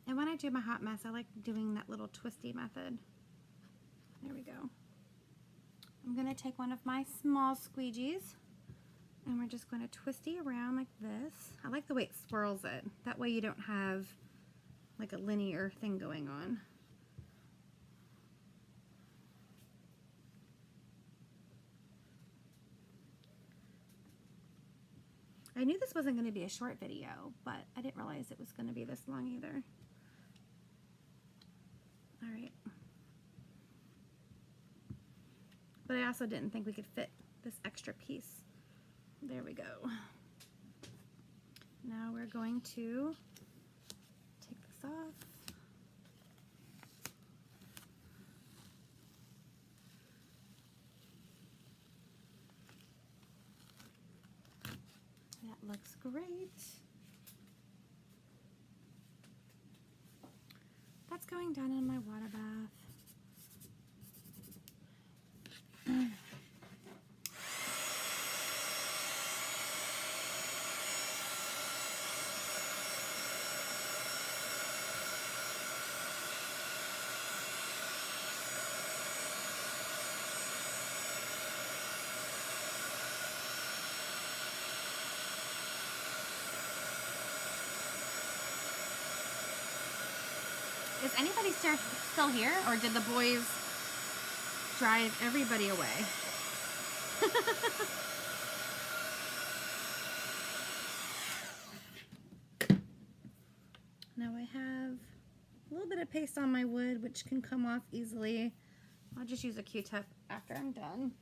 And when I do my hot mess, I like doing that little twisty method. There we go. I'm gonna take one of my small squeegees and we're just gonna twisty around like this. I like the way it swirls it. That way you don't have like a linear thing going on. I knew this wasn't gonna be a short video, but I didn't realize it was gonna be this long either. All right. But I also didn't think we could fit this extra piece. There we go. Now we're going to take this off. That looks great. That's going down in my water bath. Is anybody still here, or did the boys drive everybody away? Now I have a little bit of paste on my wood, which can come off easily. I'll just use a Q-tip after I'm done.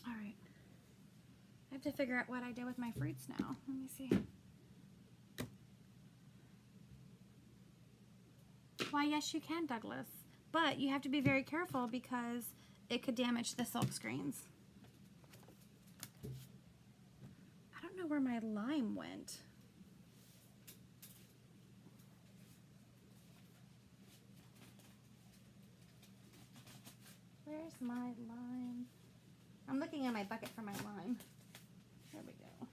All right. I have to figure out what I did with my fruits now. Let me see. Why, yes, you can, Douglas. But you have to be very careful because it could damage the silk screens. I don't know where my lime went. Where's my lime? I'm looking in my bucket for my lime. There we go.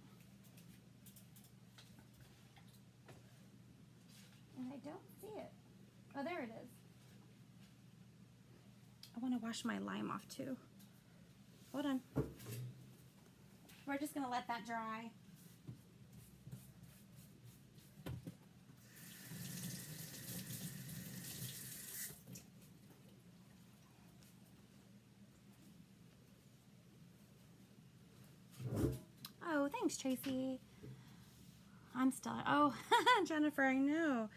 And I don't see it. Oh, there it is. I want to wash my lime off too. Hold on. We're just going to let that dry. Oh, thanks, Tracy. I'm still, oh, Jennifer, I know.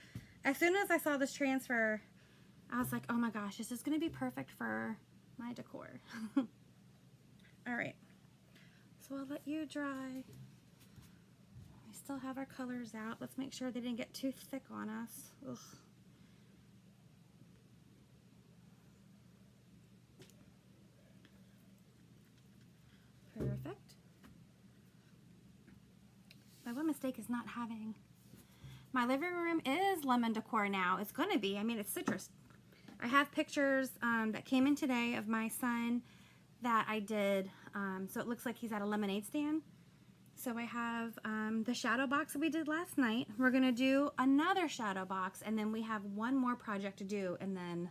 As soon as I saw this transfer, I was like, oh my gosh, this is going to be perfect for my decor. All right. So so I'll let you dry. We still have our colors out. Let's make sure they didn't get too thick on us. Ugh. Perfect. My one mistake is not having... My living room is lemon decor now. It's going to be. I mean, it's citrus. I have pictures that came in today of my son that I did. So it looks like he's at a lemonade stand. So I have the shadow box that we did last night. We're going to do another shadow box, and then we have one more project to do, and then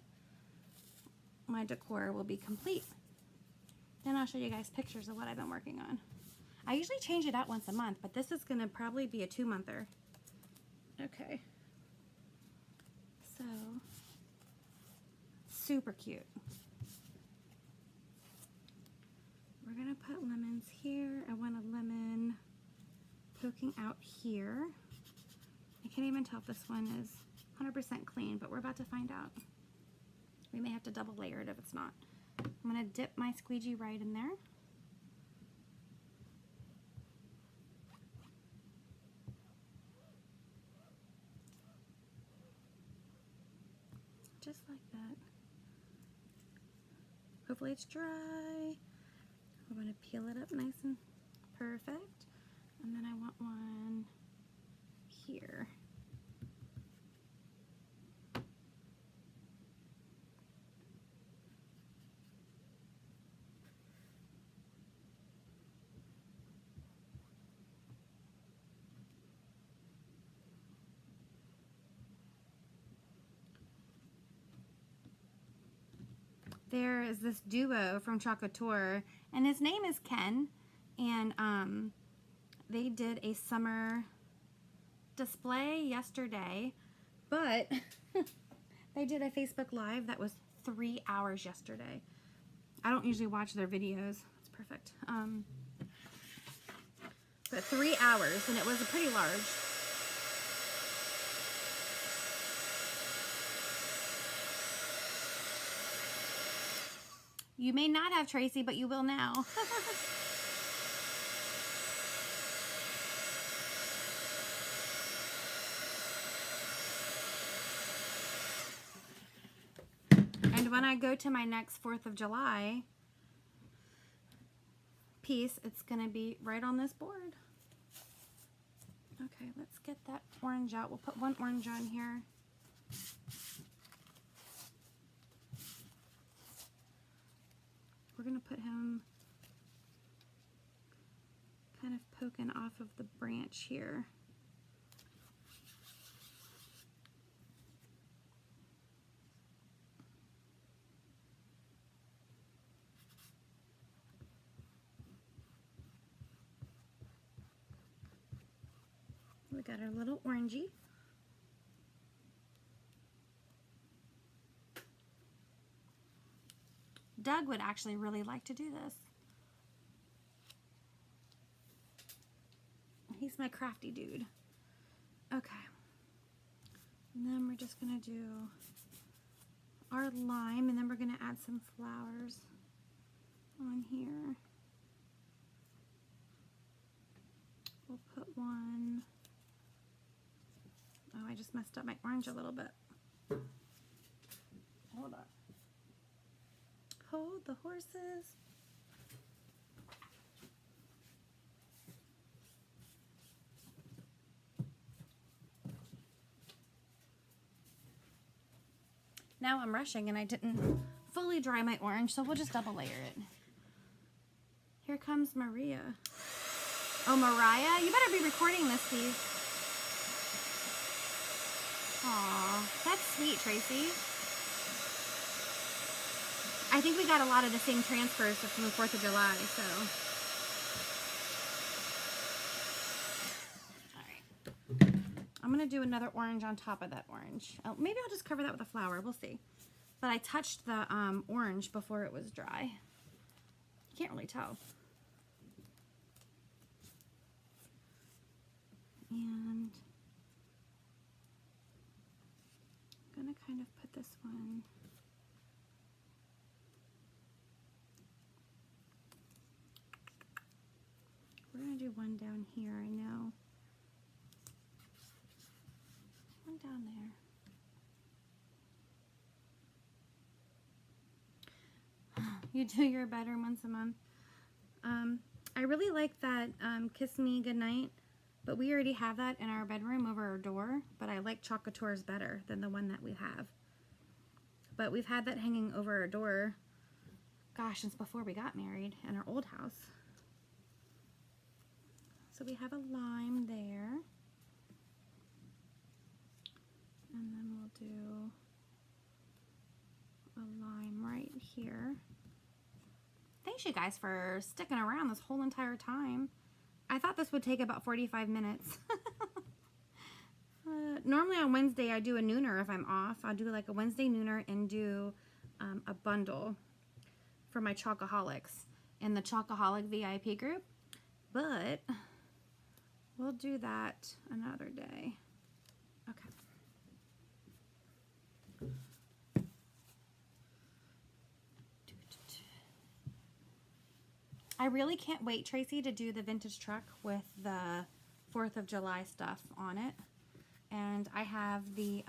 my decor will be complete. Then I'll show you guys pictures of what I've been working on. I usually change it out once a month, but this is going to probably be a 2-monther. Okay. So, super cute. We're going to put lemons here. I want a lemon poking out here. I can't even tell if this one is 100% clean, but we're about to find out. We may have to double layer it if it's not. I'm going to dip my squeegee right in there. Just like that. Hopefully it's dry. I'm going to peel it up nice and perfect. And then I want one here. There is this duo from Couture, and his name is Ken, and they did a summer display yesterday, but they did a Facebook Live that was 3 hours yesterday. I don't usually watch their videos. It's perfect. But 3 hours, and it was a pretty large. You may not have, Tracy, but you will now. And when I go to my next 4th of July piece, it's going to be right on this board. Okay, let's get that orange out. We'll put one orange on here. We're going to put him kind of poking off of the branch here. We got our little orangey. Doug would actually really like to do this. He's my crafty dude. Okay. And then we're just going to do our lime, and then we're going to add some flowers on here. We'll put one. Oh, I just messed up my orange a little bit. Hold on. Hold the horses. Now I'm rushing and I didn't fully dry my orange, so we'll just double layer it. Here comes Maria. Oh, Mariah, you better be recording this, please. Aw, that's sweet, Tracy. I think we got a lot of the same transfers from the 4th of July, so. All right. I'm going to do another orange on top of that orange. Oh, maybe I'll just cover that with a flower. We'll see. But I touched the orange before it was dry. You can't really tell. And I'm going to kind of put this one do one down here, I know. One down there. You do your bedroom once a month. I really like that Kiss Me Goodnight, but we already have that in our bedroom over our door, but I like Couture's better than the one that we have. But we've had that hanging over our door, gosh, since before we got married in our old house. So we have a lime there. And then we'll do a lime right here. Thanks you guys for sticking around this whole entire time. I thought this would take about 45 minutes. Normally on Wednesday I do a nooner if I'm off. I'll do like a Wednesday nooner and do a bundle for my Chocoholics in the Chocoholic VIP group. But we'll do that another day. Okay. I really can't wait, Tracy, to do the vintage truck with the 4th of July stuff on it. And I have the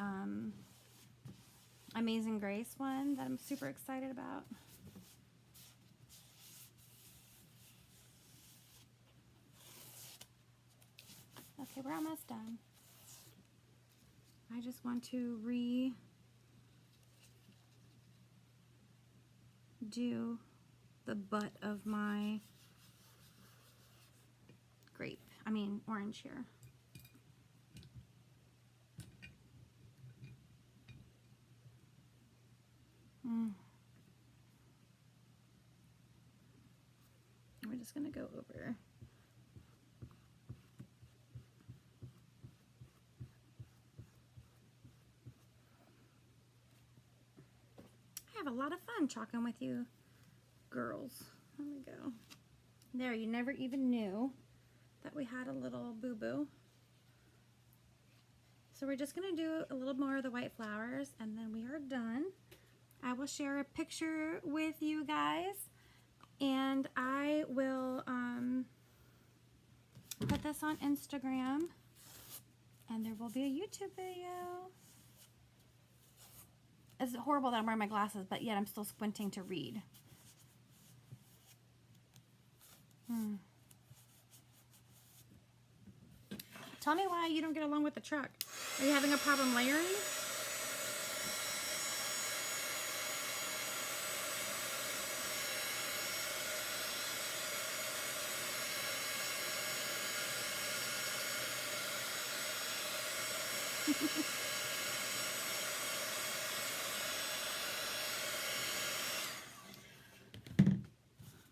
Amazing Grace one that I'm super excited about. Okay, we're almost done. I just want to redo the butt of my orange here. We're just gonna go over. I have a lot of fun chalking with you girls. There we go. There, you never even knew that we had a little boo-boo. So we're just gonna do a little more of the white flowers and then we are done. I will share a picture with you guys and I will put this on Instagram and there will be a YouTube video. It's horrible that I'm wearing my glasses, but yet I'm still squinting to read. Tell me why you don't get along with the truck. Are you having a problem layering?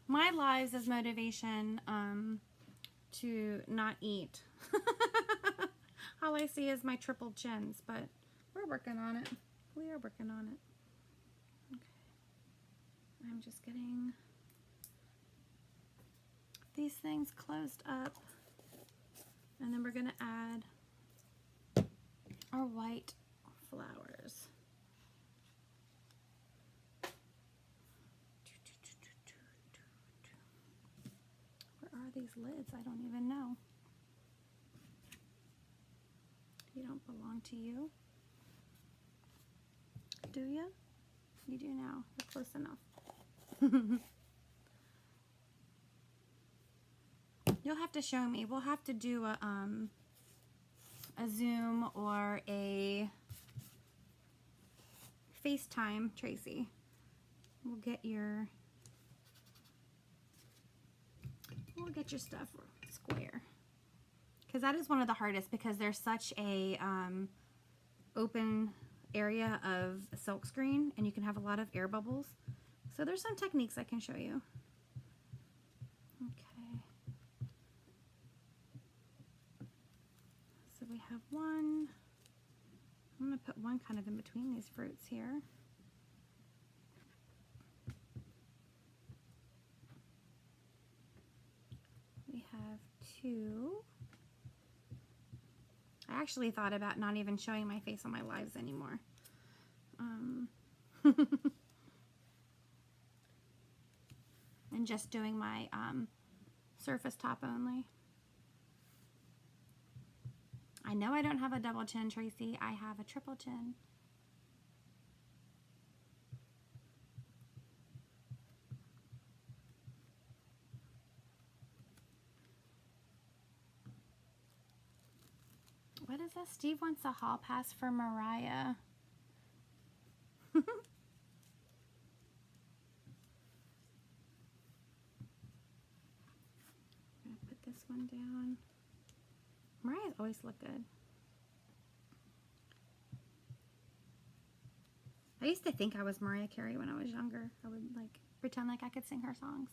My lives is motivation to not eat. All I see is my triple chins, but we're working on it. We are working on it. Okay. I'm just getting these things closed up. And then we're going to add our white flowers. Where are these lids? I don't even know. You don't belong to you. Do you? You do now. You're close enough. You'll have to show me. We'll have to do a Zoom or a FaceTime, Tracy. We'll get your stuff square. Because that is one of the hardest because there's such a open area of silk screen and you can have a lot of air bubbles. So there's some techniques I can show you. Okay. So we have one. I'm going to put one kind of in between these fruits here. We have two. I actually thought about not even showing my face on my lives anymore. And just doing my surface top only. I know I don't have a double chin, Tracy. I have a triple chin. What is this? Steve wants a hall pass for Mariah. I'm gonna put this one down. Mariah's always look good. I used to think I was Mariah Carey when I was younger. I would like pretend like I could sing her songs.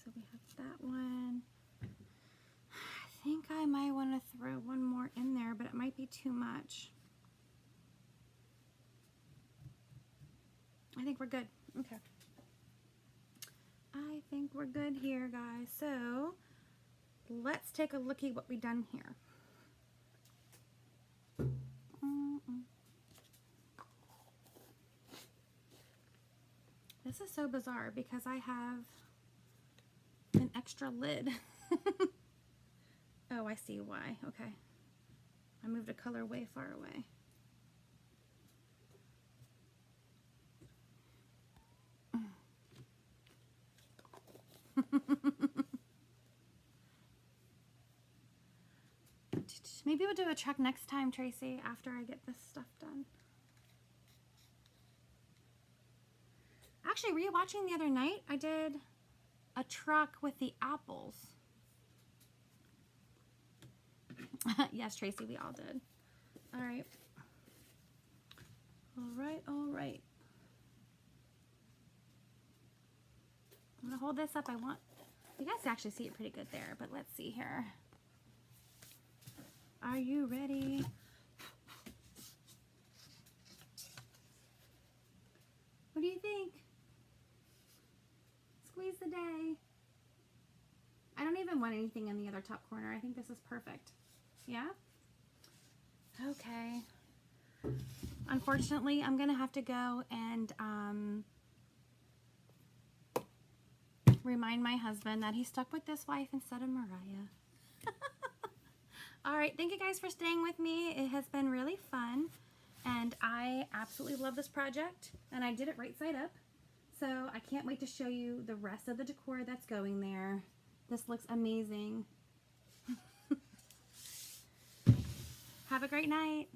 So we have that one. I think I might want to throw one more in there, but it might be too much. I think we're good. Okay. I think we're good here, guys. So let's take a look at what we've done here. This is so bizarre because I have an extra lid. Oh, I see why. Okay. I moved a color way far away. Maybe we'll do a truck next time, Tracy, after I get this stuff done. Actually, re-watching the other night, I did a truck with the apples. Yes, Tracy, we all did. All right. All right, all right. I'm gonna hold this up. I want you guys to actually see it pretty good there, but let's see here. Are you ready? What do you think? Squeeze the day. I don't even want anything in the other top corner. I think this is perfect. Yeah? Okay. Unfortunately, I'm gonna have to go and remind my husband that he's stuck with this wife instead of Mariah. All right, thank you guys for staying with me. It has been really fun, and I absolutely love this project, and I did it right side up. So I can't wait to show you the rest of the decor that's going there. This looks amazing. Have a great night.